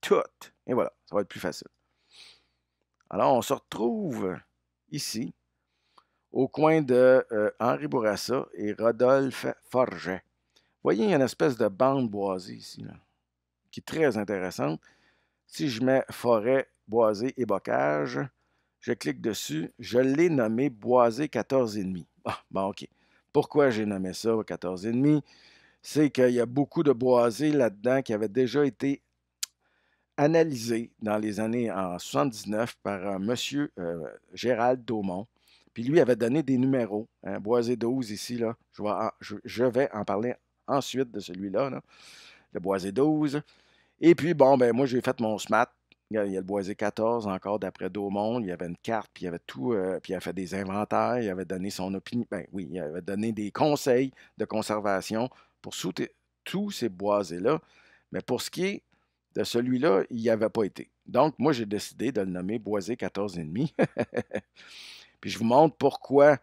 tout. Et voilà, ça va être plus facile. Alors, on se retrouve ici, au coin de Henri Bourassa et Rodolphe Forget. Vous voyez, il y a une espèce de bande boisée ici, là, qui est très intéressante. Si je mets forêt, boisé et bocage, je clique dessus, je l'ai nommé boisé 14,5. Ah, bon, OK. Pourquoi j'ai nommé ça 14,5? C'est qu'il y a beaucoup de boisés là-dedans qui avaient déjà été analysés dans les années en 79 par un monsieur Gérald Daumont. Puis lui avait donné des numéros. Hein, boisé 12 ici, là. Je vais en parler ensuite de celui-là, là, le boisé 12. Et puis, bon, ben moi, j'ai fait mon SMAT. Il y a le boisé 14 encore d'après Daumont. Il y avait une carte, puis il y avait tout. Puis il a fait des inventaires. Il avait donné son opinion. Ben oui, il avait donné des conseils de conservation pour tous ces boisés-là. Mais pour ce qui est de celui-là, il n'y avait pas été. Donc, moi, j'ai décidé de le nommer boisé 14,5. Puis je vous montre pourquoi,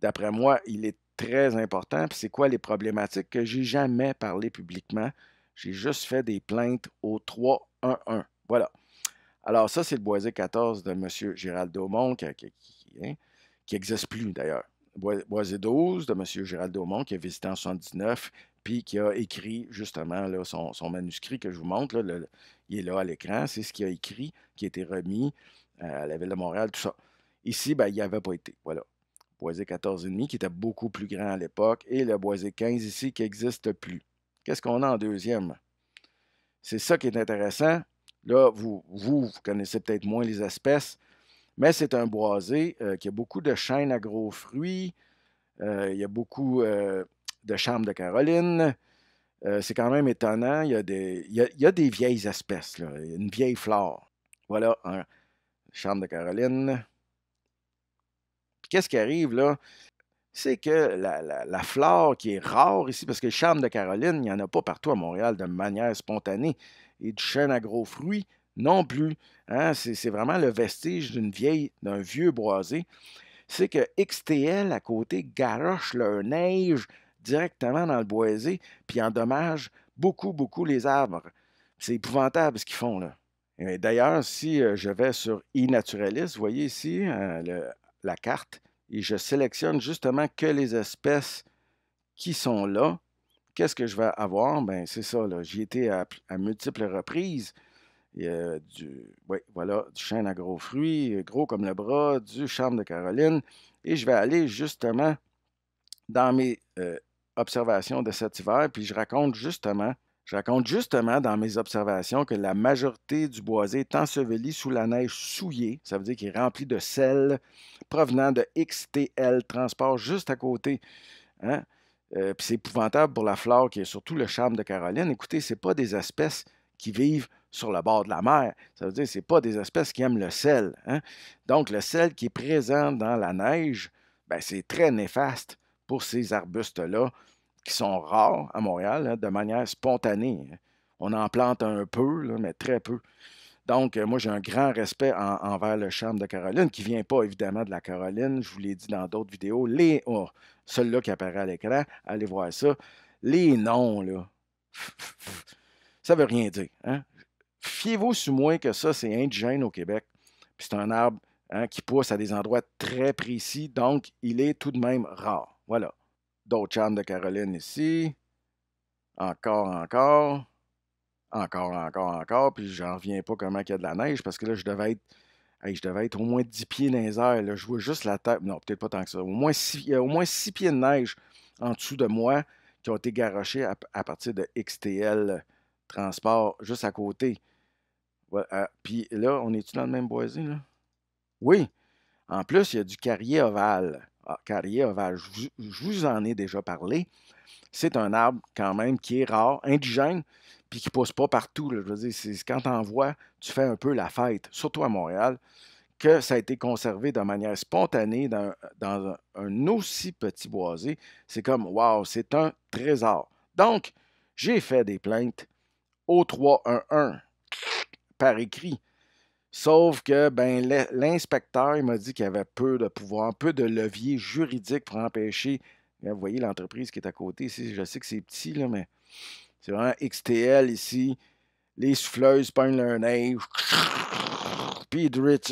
d'après moi, il est très important. Puis c'est quoi les problématiques que j'ai jamais parlé publiquement. J'ai juste fait des plaintes au 311. Voilà. Alors, ça, c'est le boisé 14 de M. Gérald Daumont, qui n'existe plus d'ailleurs. Boisé 12 de M. Gérald Daumont, qui a visité en 79, puis qui a écrit justement là, son manuscrit que je vous montre. Là, il est là à l'écran. C'est ce qu'il a écrit, qui a été remis à la Ville de Montréal, tout ça. Ici, ben, il n'y avait pas été. Voilà. Boisé 14,5, qui était beaucoup plus grand à l'époque, et le boisé 15 ici, qui n'existe plus. Qu'est-ce qu'on a en deuxième? C'est ça qui est intéressant. Là, vous connaissez peut-être moins les espèces, mais c'est un boisé qui a beaucoup de chênes à gros fruits. Il y a beaucoup de charme de Caroline. C'est quand même étonnant. Il y a des vieilles espèces, là, une vieille flore. Voilà, un charme de Caroline. Puis qu'est-ce qui arrive là? C'est que la flore qui est rare ici, parce que le charme de Caroline, il n'y en a pas partout à Montréal de manière spontanée. Et du chêne à gros fruits, non plus. Hein. C'est vraiment le vestige d'un vieux boisé. C'est que XTL, à côté, garoche leur neige directement dans le boisé, puis endommage beaucoup, beaucoup les arbres. C'est épouvantable ce qu'ils font, là. D'ailleurs, si je vais sur iNaturalist, vous voyez ici la carte, et je sélectionne justement que les espèces qui sont là, qu'est-ce que je vais avoir? Ben, c'est ça, là. J'y étais à multiples reprises. Oui, voilà, du chêne à gros fruits, gros comme le bras, du charme de Caroline. Et je vais aller justement dans mes observations de cet hiver, puis je raconte justement dans mes observations que la majorité du boisé est enseveli sous la neige souillée. Ça veut dire qu'il est rempli de sel provenant de XTL Transport juste à côté. Hein? Puis c'est épouvantable pour la flore qui est surtout le charme de Caroline. Écoutez, ce pas des espèces qui vivent sur le bord de la mer. Ça veut dire que ce pas des espèces qui aiment le sel. Hein? Donc, le sel qui est présent dans la neige, ben, c'est très néfaste pour ces arbustes-là qui sont rares à Montréal, hein, de manière spontanée. On en plante un peu, là, mais très peu. Donc, moi, j'ai un grand respect envers le charme de Caroline, qui ne vient pas évidemment de la Caroline. Je vous l'ai dit dans d'autres vidéos. Celui-là qui apparaît à l'écran, allez voir ça. Les noms, là, ça ne veut rien dire. Hein? Fiez-vous sur moi que ça, c'est indigène au Québec. Puis c'est un arbre hein, qui pousse à des endroits très précis, donc il est tout de même rare. Voilà. D'autres charmes de Caroline ici. Encore, encore. Encore, encore, encore, puis j'en reviens pas comment il y a de la neige, parce que là, je devais être au moins 10 pieds dans les airs. Là. Je vois juste la tête. Non, peut-être pas tant que ça. Il y a au moins 6 pieds de neige en dessous de moi qui ont été garochés à partir de XTL Transport, juste à côté. Ouais, puis là, on est-tu dans le même boisé, là? Oui. En plus, il y a du carrier ovale. Ah, carrier ovale, je vous en ai déjà parlé. C'est un arbre quand même qui est rare, indigène, puis qui ne pousse pas partout. Là. Je veux dire, c'est quand tu en vois, tu fais un peu la fête, surtout à Montréal, que ça a été conservé de manière spontanée dans un aussi petit boisé. C'est comme, wow, c'est un trésor. Donc, j'ai fait des plaintes au 311 par écrit. Sauf que ben, l'inspecteur il m'a dit qu'il y avait peu de pouvoir, peu de levier juridique pour empêcher. Vous voyez l'entreprise qui est à côté ici, je sais que c'est petit, là, mais c'est vraiment XTL ici. Les souffleuses peignent leur neige. Puis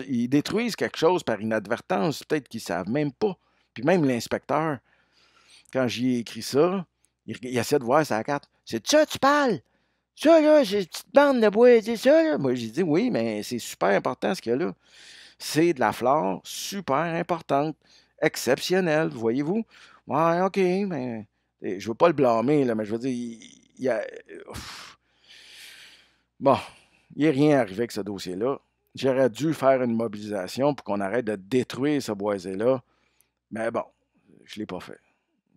ils détruisent quelque chose par inadvertance. Peut-être qu'ils ne savent même pas. Puis même l'inspecteur, quand j'y ai écrit ça, il essaie de voir sa carte. C'est de ça que tu parles? Ça, là, c'est une petite bande de bois, c'est ça, là? Moi, j'ai dit oui, mais c'est super important ce qu'il y a là. C'est de la flore super importante, exceptionnelle, voyez-vous? Ouais, OK, mais je veux pas le blâmer, là, mais je veux dire, il y a. Bon, il n'est rien arrivé avec ce dossier-là. J'aurais dû faire une mobilisation pour qu'on arrête de détruire ce boisé-là. Mais bon, je ne l'ai pas fait.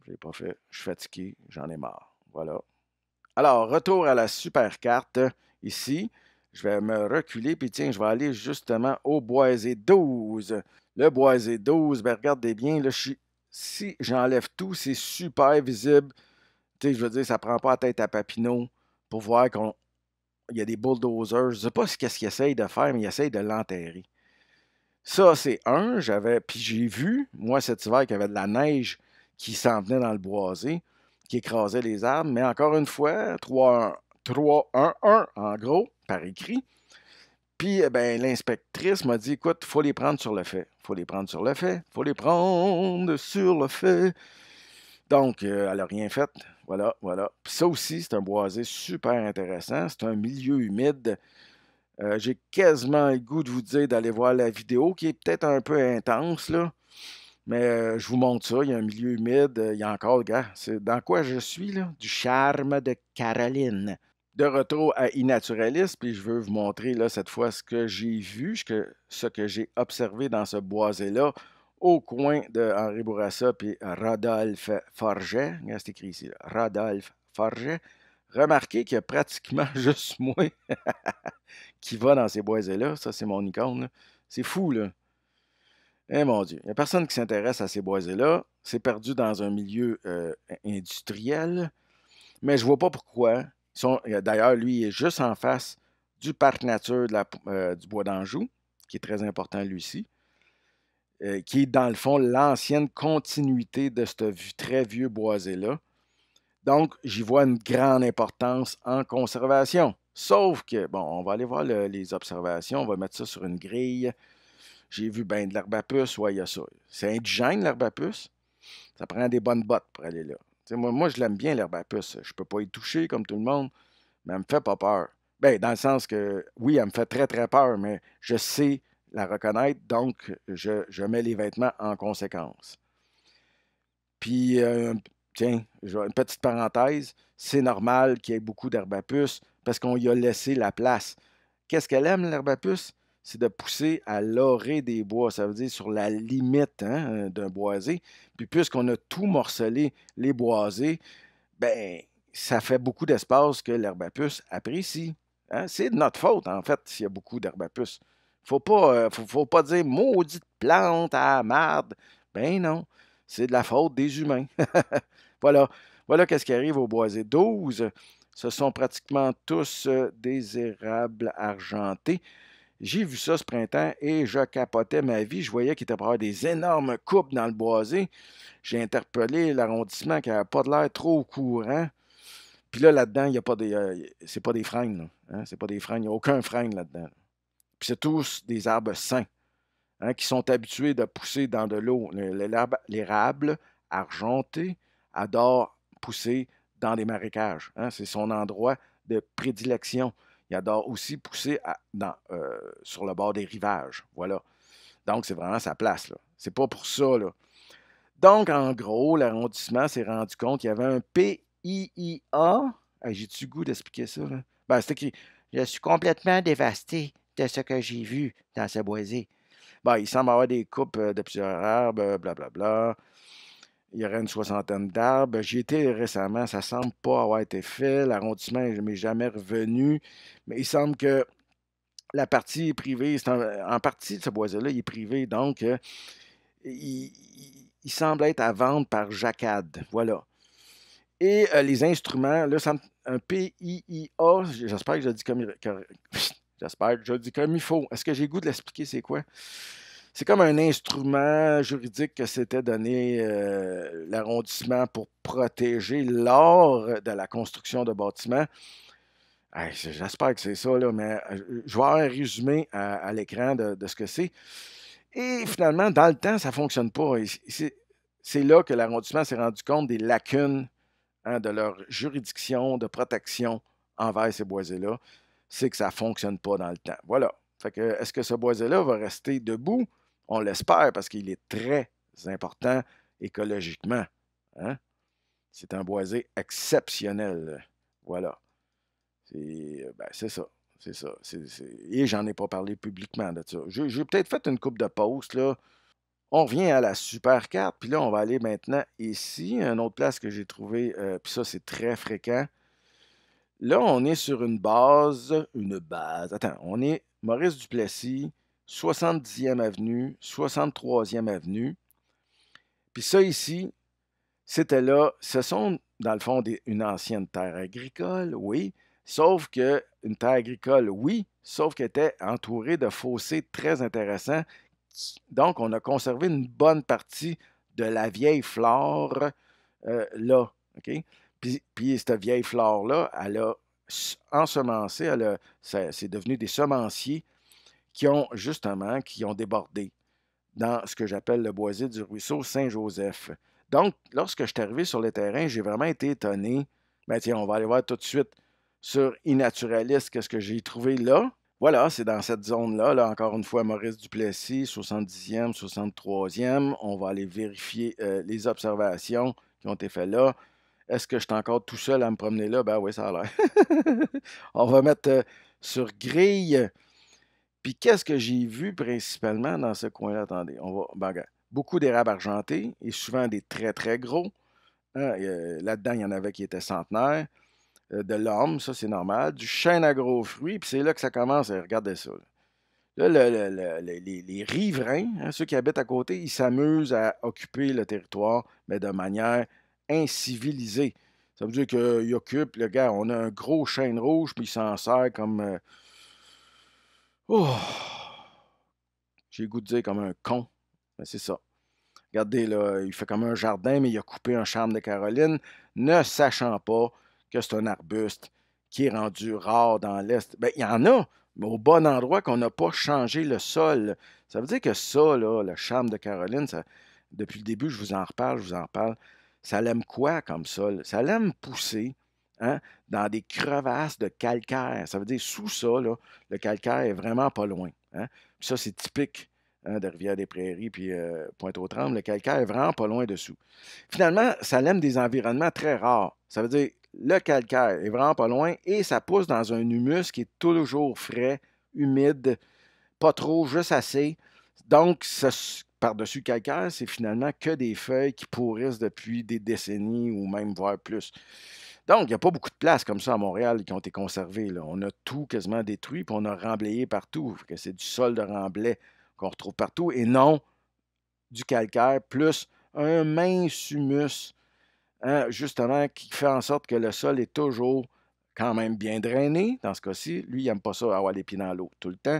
Je ne l'ai pas fait. Je suis fatigué. J'en ai marre. Voilà. Alors, retour à la super carte. Ici, je vais me reculer. Puis tiens, je vais aller justement au boisé 12. Le boisé 12, ben regardez bien. Là, si j'enlève tout, c'est super visible. Tu sais, je veux dire, ça ne prend pas la tête à Papineau pour voir qu'on il y a des bulldozers. Je ne sais pas qu'est-ce qu'ils essayent de faire, mais ils essayent de l'enterrer. Ça, c'est un. Puis j'ai vu, moi, cet hiver, qu'il y avait de la neige qui s'en venait dans le boisé, qui écrasait les arbres. Mais encore une fois, 3-1-1 en gros, par écrit. Puis, ben, l'inspectrice m'a dit, écoute, il faut les prendre sur le fait. Il faut les prendre sur le fait. Il faut les prendre sur le fait. Donc, elle n'a rien fait. Voilà, voilà. Puis ça aussi, c'est un boisé super intéressant. C'est un milieu humide. J'ai quasiment le goût de vous dire d'aller voir la vidéo, qui est peut-être un peu intense, là. Mais je vous montre ça. Il y a un milieu humide. Il y a encore, gars, c'est dans quoi je suis, là? Du charme de Caroline. De retour à Innaturalist, puis je veux vous montrer, là, cette fois, ce que j'ai vu, ce que j'ai observé dans ce boisé-là, au coin de Henri Bourassa puis Rodolphe Forget. Regarde, c'est écrit ici, là. Rodolphe Forget. Remarquez qu'il y a pratiquement juste moi qui va dans ces boisés-là. Ça, c'est mon icône, là. C'est fou, là. Eh mon Dieu, il n'y a personne qui s'intéresse à ces boisés-là. C'est perdu dans un milieu industriel. Mais je vois pas pourquoi. D'ailleurs, lui, il est juste en face du parc nature du Bois d'Anjou, qui est très important lui aussi, qui est dans le fond l'ancienne continuité de ce très vieux boisé-là. Donc, j'y vois une grande importance en conservation. Sauf que, bon, on va aller voir les observations, on va mettre ça sur une grille. J'ai vu ben de l'herbe à puce, ouais, il y a ça. C'est indigène, l'herbe à puce. Ça prend des bonnes bottes pour aller là. Moi, je l'aime bien, l'herbe à puce. Je ne peux pas y toucher comme tout le monde, mais elle ne me fait pas peur. Ben, dans le sens que, oui, elle me fait très, très peur, mais je sais la reconnaître, donc je mets les vêtements en conséquence. Puis, tiens, une petite parenthèse, c'est normal qu'il y ait beaucoup d'herbe à puce parce qu'on y a laissé la place. Qu'est-ce qu'elle aime, l'herbe à puce? C'est de pousser à l'orée des bois, ça veut dire sur la limite hein, d'un boisé. Puis puisqu'on a tout morcelé, les boisés, ben ça fait beaucoup d'espace que l'herbe à puce apprécie. Hein. C'est de notre faute, en fait, s'il y a beaucoup d'herbe à puce. Faut pas dire maudite plante à marde. Ben non, c'est de la faute des humains. Voilà. Voilà qu'est-ce qui arrive au boisé 12. Ce sont pratiquement tous des érables argentés. J'ai vu ça ce printemps et je capotais ma vie. Je voyais qu'il était pour avoir des énormes coupes dans le boisé. J'ai interpellé l'arrondissement qui n'avait pas de l'air trop au courant. Puis là, là-dedans, il y a pas des. C'est pas des frênes, là, hein. C'est pas des frênes. Il n'y a aucun frêne là-dedans. Puis c'est tous des arbres sains, hein, qui sont habitués de pousser dans de l'eau. L'érable argenté adore pousser dans des marécages, hein. C'est son endroit de prédilection. Il adore aussi pousser sur le bord des rivages. Voilà. Donc, c'est vraiment sa place, là. C'est pas pour ça, là. Donc, en gros, l'arrondissement s'est rendu compte qu'il y avait un PIIA. Ah, j'ai-tu le goût d'expliquer ça, là? Ben, c'est écrit. Je suis complètement dévasté de ce que j'ai vu dans ce boisé. Ben, il semble avoir des coupes de plusieurs arbres, blablabla. Il y aurait une soixantaine d'arbres. J'y étais récemment, ça semble pas avoir été fait. L'arrondissement ne m'est jamais revenu. Mais il semble que la partie est privée. En partie de ce boisé-là, il est privé. Donc, il semble être à vendre par Jacquard. Voilà. Et les instruments, là, un PIIA, j'espère que je le dis j'espère que je le dis comme il faut. Est-ce que j'ai le goût de l'expliquer, c'est quoi? C'est comme un instrument juridique que s'était donné l'arrondissement pour protéger lors de la construction de bâtiments. Hey, j'espère que c'est ça, là, mais je vais avoir un résumé à l'écran de ce que c'est. Et finalement, dans le temps, ça ne fonctionne pas. C'est là que l'arrondissement s'est rendu compte des lacunes hein, de leur juridiction de protection envers ces boisés-là. C'est que ça ne fonctionne pas dans le temps. Voilà. Fait que, est-ce que ce boisé-là va rester debout? On l'espère parce qu'il est très important écologiquement. Hein? C'est un boisé exceptionnel. Voilà. C'est ça. C'est ça. Et j'en ai pas parlé publiquement de ça. J'ai peut-être fait une coupe de posts, là. On revient à la super carte, puis là, on va aller maintenant ici, une autre place que j'ai trouvée, puis ça, c'est très fréquent. Là, on est sur une base. Attends, on est Maurice Duplessis, 70e avenue, 63e avenue. Puis ça ici, c'était là, ce sont dans le fond une ancienne terre agricole, oui, Sauf qu'une terre agricole, oui, sauf qu'elle était entourée de fossés très intéressants. Donc, on a conservé une bonne partie de la vieille flore là. OK? Puis cette vieille flore-là, elle a ensemencé, c'est devenu des semenciers qui ont débordé dans ce que j'appelle le boisier du ruisseau Saint-Joseph. Donc, lorsque je suis arrivé sur le terrain, j'ai vraiment été étonné. Ben tiens, on va aller voir tout de suite sur iNaturalist qu'est-ce que j'ai trouvé là. Voilà, c'est dans cette zone-là. Là, encore une fois, Maurice Duplessis, 70e, 63e. On va aller vérifier les observations qui ont été faites là. Est-ce que je suis encore tout seul à me promener là? Ben oui, ça a l'air. On va mettre sur grille. Puis qu'est-ce que j'ai vu principalement dans ce coin-là? Attendez, ben, regarde, beaucoup d'érables argentés et souvent des très, très gros. Hein, là-dedans, il y en avait qui étaient centenaires. De l'homme, ça c'est normal. Du chêne à gros fruits, puis c'est là que ça commence. Regardez ça. Là, les riverains, hein, ceux qui habitent à côté, ils s'amusent à occuper le territoire, mais de manière incivilisée. Ça veut dire qu'ils occupent, le gars, on a un gros chêne rouge, puis il s'en sert comme. Oh, j'ai le goût de dire comme un con. Mais c'est ça. Regardez, là, il fait comme un jardin, mais il a coupé un charme de Caroline, ne sachant pas que c'est un arbuste qui est rendu rare dans l'Est. Bien, il y en a, mais au bon endroit qu'on n'a pas changé le sol. Ça veut dire que ça, là, le charme de Caroline, depuis le début, je vous en parle. Ça l'aime quoi comme sol? Ça l'aime pousser, hein, dans des crevasses de calcaire. Ça veut dire sous ça, là, le calcaire est vraiment pas loin. Hein. Puis ça, c'est typique, hein, de Rivière-des-Prairies puis Pointe-aux-Trembles. Le calcaire est vraiment pas loin dessous. Finalement, ça l'aime des environnements très rares. Ça veut dire le calcaire est vraiment pas loin et ça pousse dans un humus qui est toujours frais, humide, pas trop, juste assez. Donc, par-dessus le calcaire, c'est finalement que des feuilles qui pourrissent depuis des décennies ou même voire plus. Donc, il n'y a pas beaucoup de places comme ça à Montréal qui ont été conservées, là. On a tout quasiment détruit, puis on a remblayé partout. Fait que c'est du sol de remblai qu'on retrouve partout et non du calcaire, plus un mince humus, hein, justement, qui fait en sorte que le sol est toujours quand même bien drainé. Dans ce cas-ci, lui, il n'aime pas ça avoir les pieds dans l'eau tout le temps,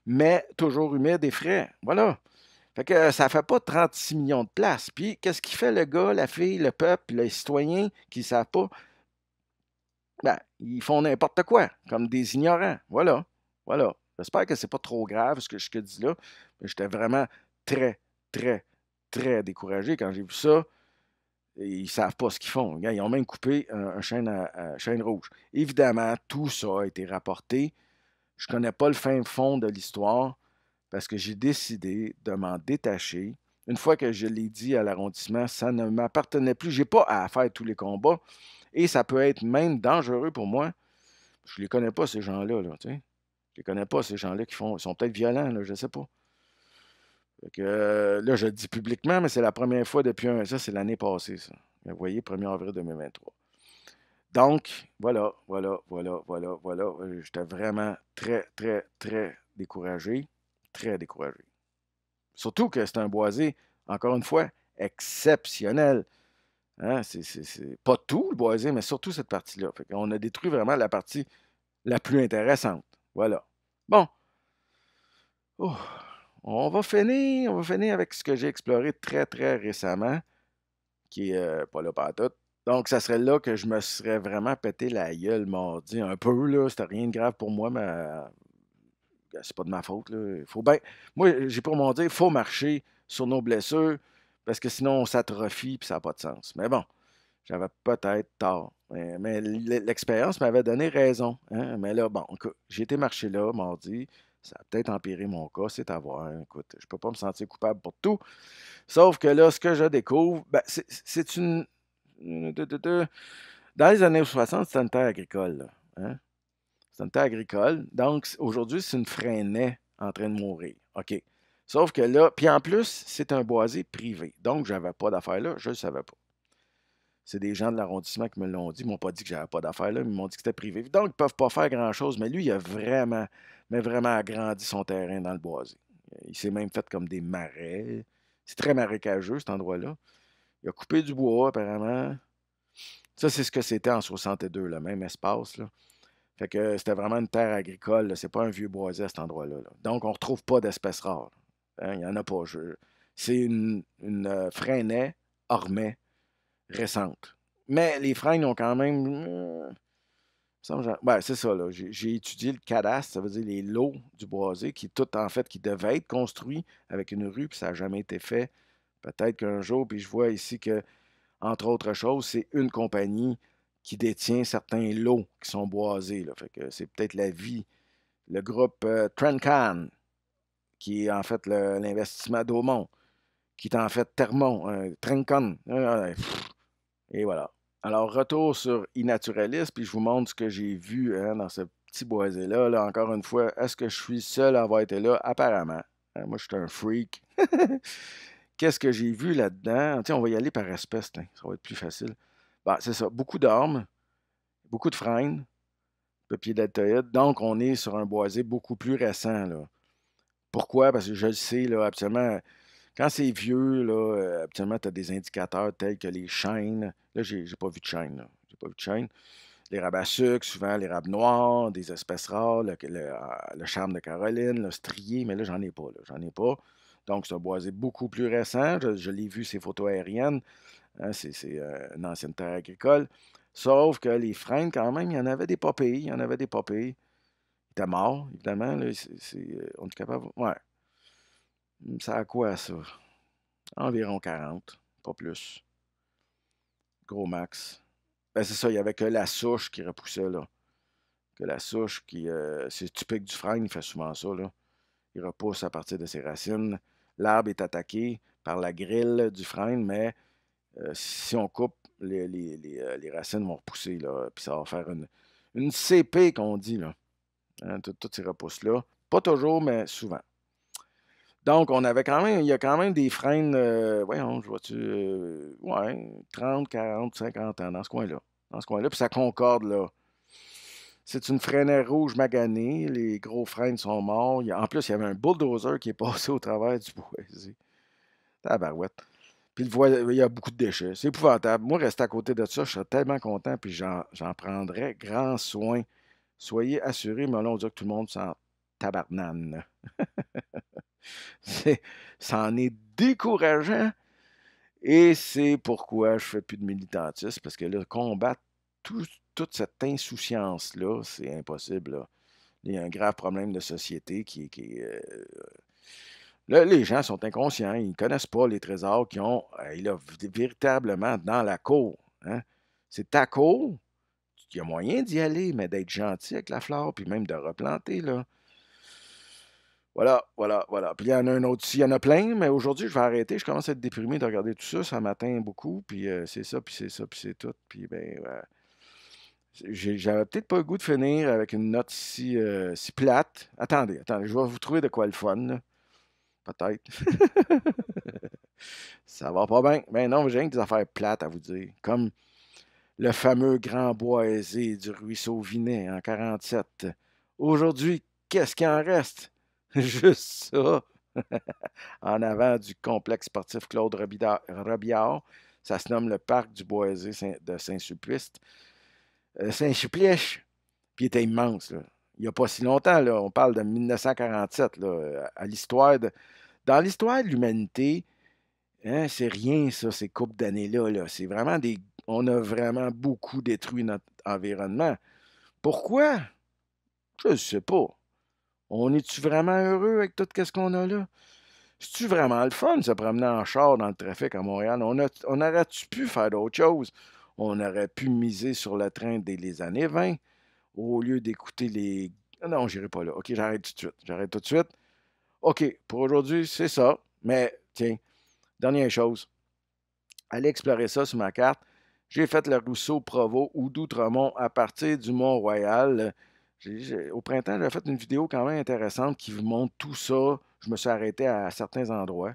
mais toujours humide et frais. Voilà. Fait que ça fait pas 36 millions de places. Puis, qu'est-ce qui fait le gars, la fille, le peuple, les citoyens qui ne savent pas? Ben, ils font n'importe quoi, comme des ignorants. Voilà. Voilà. J'espère que c'est pas trop grave ce que je dis là. Mais j'étais vraiment très, très, très découragé quand j'ai vu ça. Et ils savent pas ce qu'ils font. Regarde, ils ont même coupé un chêne, chêne rouge. Évidemment, tout ça a été rapporté. Je connais pas le fin fond de l'histoire parce que j'ai décidé de m'en détacher. Une fois que je l'ai dit à l'arrondissement, ça ne m'appartenait plus. J'ai pas à faire tous les combats. Et ça peut être même dangereux pour moi. Je les connais pas, ces gens-là, là, tu sais. Je les connais pas, ces gens-là qui font. Ils sont peut-être violents, là, je sais pas. Fait que, là, je le dis publiquement, mais c'est la première fois depuis ça, c'est l'année passée, ça. Vous voyez, 1er avril 2023. Donc, voilà. J'étais vraiment très, très, très découragé. Très découragé. Surtout que c'est un boisé, encore une fois, exceptionnel. Hein? C'est pas tout le boisé, mais surtout cette partie-là. Fait qu'on a détruit vraiment la partie la plus intéressante. Voilà. Bon. Oh. On va finir avec ce que j'ai exploré très, très récemment, qui est pas là tout. Donc, ça serait là que je me serais vraiment pété la gueule mardi. Un peu, là. C'était rien de grave pour moi, mais c'est pas de ma faute, là. Faut bien. Moi, j'ai pour mon dire, il faut marcher sur nos blessures, parce que sinon, on s'atrophie, puis ça n'a pas de sens. Mais bon. J'avais peut-être tort. Mais l'expérience m'avait donné raison. Hein. Mais là, bon, écoute, j'ai été marcher là mardi. Ça a peut-être empiré mon cas, c'est à voir. Écoute, je peux pas me sentir coupable pour tout. Sauf que là, ce que je découvre, ben, c'est une. Dans les années 60, c'était une terre agricole, là, hein. C'est une terre agricole. Donc, aujourd'hui, c'est une freinée en train de mourir. OK. Sauf que là, puis en plus, c'est un boisé privé. Donc, j'avais pas d'affaires là, je ne le savais pas. C'est des gens de l'arrondissement qui me l'ont dit. Ils m'ont pas dit que j'avais pas d'affaires là, mais ils m'ont dit que c'était privé. Donc, ils ne peuvent pas faire grand-chose. Mais lui, il a vraiment, mais vraiment agrandi son terrain dans le boisé. Il s'est même fait comme des marais. C'est très marécageux, cet endroit-là. Il a coupé du bois, apparemment. Ça, c'est ce que c'était en 62, le même espace, là. Fait que c'était vraiment une terre agricole, là. C'est pas un vieux boisé à cet endroit-là, là. Donc, on retrouve pas d'espèces rares. Hein, il y en a pas. C'est une freinée ormée récente. Mais les freines ont quand même. Ouais, c'est ça, là. J'ai étudié le cadastre, ça veut dire les lots du boisé, qui tout en fait, qui devait être construit avec une rue, puis ça n'a jamais été fait. Peut-être qu'un jour, puis je vois ici que, entre autres choses, c'est une compagnie qui détient certains lots qui sont boisés, là. Fait que c'est peut-être la vie. Le groupe Trencan, qui est en fait l'investissement d'Aumont, qui est en fait Termont, Trencon. Et voilà. Alors, retour sur iNaturalist, puis je vous montre ce que j'ai vu hein, dans ce petit boisé-là. Là, encore une fois, est-ce que je suis seul à avoir été là? Apparemment. Hein, moi, je suis un freak. Qu'est-ce que j'ai vu là-dedans? Tiens, on va y aller par espèce, tiens, ça va être plus facile. Bah, c'est ça, beaucoup d'ormes, beaucoup de frênes, papier deltoïde. Donc, on est sur un boisé beaucoup plus récent. Là. Pourquoi? Parce que je le sais, là, absolument. Quand c'est vieux, là, habituellement, tu as des indicateurs tels que les chênes. Là, j'ai pas vu de chêne. Là. J'ai pas vu de chêne. L'érable à sucre, souvent l'érable noir, des espèces rares, le charme de Caroline, le strié, mais là, j'en ai pas. Là, j'en ai pas. Donc, c'est un boisé beaucoup plus récent. Je l'ai vu, ces photos aériennes. Hein, c'est une ancienne terre agricole. Sauf que les frênes, quand même, il y en avait des papilles. Il y en avait des papilles. Ils étaient morts, évidemment. Là, on est capable. Ouais. Ça a quoi, ça? Environ 40, pas plus. Gros max. Ben, c'est ça, il n'y avait que la souche qui repoussait, là. Que la souche qui. C'est typique du frêne, il fait souvent ça, là. Il repousse à partir de ses racines. L'arbre est attaqué par la grille du frêne, mais si on coupe, les racines vont repousser, là. Puis ça va faire une CP, qu'on dit, là. Hein, toutes ces repousses-là. Pas toujours, mais souvent. Donc, on avait quand même, il y a quand même des frênes, voyons, je vois-tu, ouais, 30, 40, 50 ans dans ce coin-là. Dans ce coin-là, puis ça concorde, là. C'est une freinée rouge maganée, les gros freins sont morts. En plus, il y avait un bulldozer qui est passé au travers du boisé. Tabarouette. Puis il y a beaucoup de déchets. C'est épouvantable. Moi, rester à côté de ça, je serais tellement content, puis j'en prendrais grand soin. Soyez assurés, mais là, on dirait que tout le monde s'en tabarnane. C'est, ça en est décourageant. Et c'est pourquoi je fais plus de militantisme, parce que là, combattre toute cette insouciance-là, c'est impossible. Là. Il y a un grave problème de société là, les gens sont inconscients, ils ne connaissent pas les trésors qu'ils ont là, véritablement dans la cour. Hein. C'est ta cour, il y a moyen d'y aller, mais d'être gentil avec la flore, puis même de replanter, là. Voilà, voilà, voilà. Puis il y en a un autre ici, il y en a plein, mais aujourd'hui, je vais arrêter. Je commence à être déprimé de regarder tout ça. Ça m'atteint beaucoup, puis c'est ça, puis c'est ça, puis c'est tout. Puis ben, j'avais peut-être pas le goût de finir avec une note si plate. Attendez, je vais vous trouver de quoi le fun, là. Peut-être. Ça va pas bien. Ben non, j'ai rien que des affaires plates à vous dire. Comme le fameux grand boisé du ruisseau Vinet en 47. Aujourd'hui, qu'est-ce qu'il en reste? Juste ça. En avant du complexe sportif Claude Robillard. Ça se nomme le parc du Boisé de Saint-Sulpice. Saint-Supplice, puis il était immense. Là. Il n'y a pas si longtemps, là, on parle de 1947, là, dans l'histoire de l'humanité, hein, c'est rien, ça, ces coupes d'années-là. Là. C'est vraiment des. On a vraiment beaucoup détruit notre environnement. Pourquoi? Je ne sais pas. On est-tu vraiment heureux avec tout ce qu'on a là? C'est-tu vraiment le fun, se promener en char dans le trafic à Montréal? On aurait-tu pu faire d'autres choses? On aurait pu miser sur le train dès les années 20 au lieu d'écouter les. Ah non, j'irai pas là. OK, j'arrête tout de suite. J'arrête tout de suite. OK, pour aujourd'hui, c'est ça. Mais, tiens, dernière chose. Allez explorer ça sur ma carte. J'ai fait le Rousseau, Provo ou d'Outremont à partir du Mont-Royal. Au printemps, j'ai fait une vidéo quand même intéressante qui vous montre tout ça. Je me suis arrêté à certains endroits.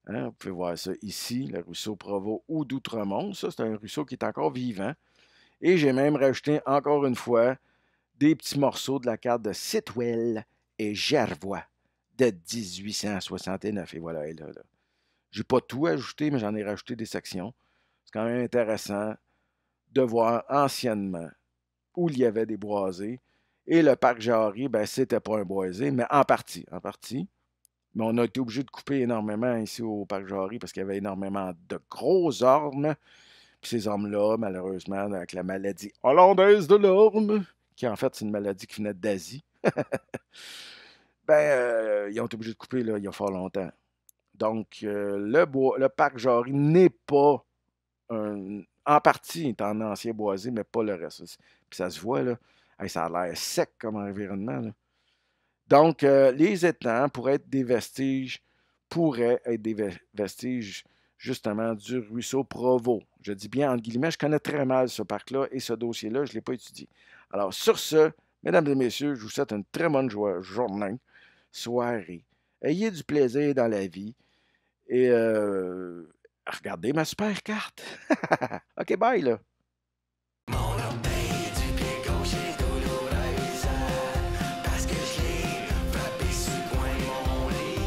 Hein, vous pouvez voir ça ici, le ruisseau Provo ou d'Outremont. Ça, c'est un ruisseau qui est encore vivant. Et j'ai même rajouté encore une fois des petits morceaux de la carte de Sitwell et Gervois de 1869. Et voilà, elle est là. J'ai pas tout ajouté, mais j'en ai rajouté des sections. C'est quand même intéressant de voir anciennement où il y avait des boisés. Et le parc Jarry, ben, c'était pas un boisé, mais en partie, en partie. Mais on a été obligé de couper énormément ici au parc Jarry parce qu'il y avait énormément de gros ormes. Puis ces ormes-là, malheureusement, avec la maladie hollandaise de l'orme, qui en fait, c'est une maladie qui venait d'Asie, ben, ils ont été obligés de couper là, il y a fort longtemps. Donc, le parc Jarry n'est pas en partie, il est en ancien boisé, mais pas le reste. Puis ça se voit, là. Hey, ça a l'air sec comme environnement, là. Donc, les étangs pourraient être des vestiges justement du ruisseau Provo. Je dis bien entre guillemets, je connais très mal ce parc-là et ce dossier-là, je ne l'ai pas étudié. Alors, sur ce, mesdames et messieurs, je vous souhaite une très bonne journée, soirée. Ayez du plaisir dans la vie et regardez ma super carte. OK, bye là.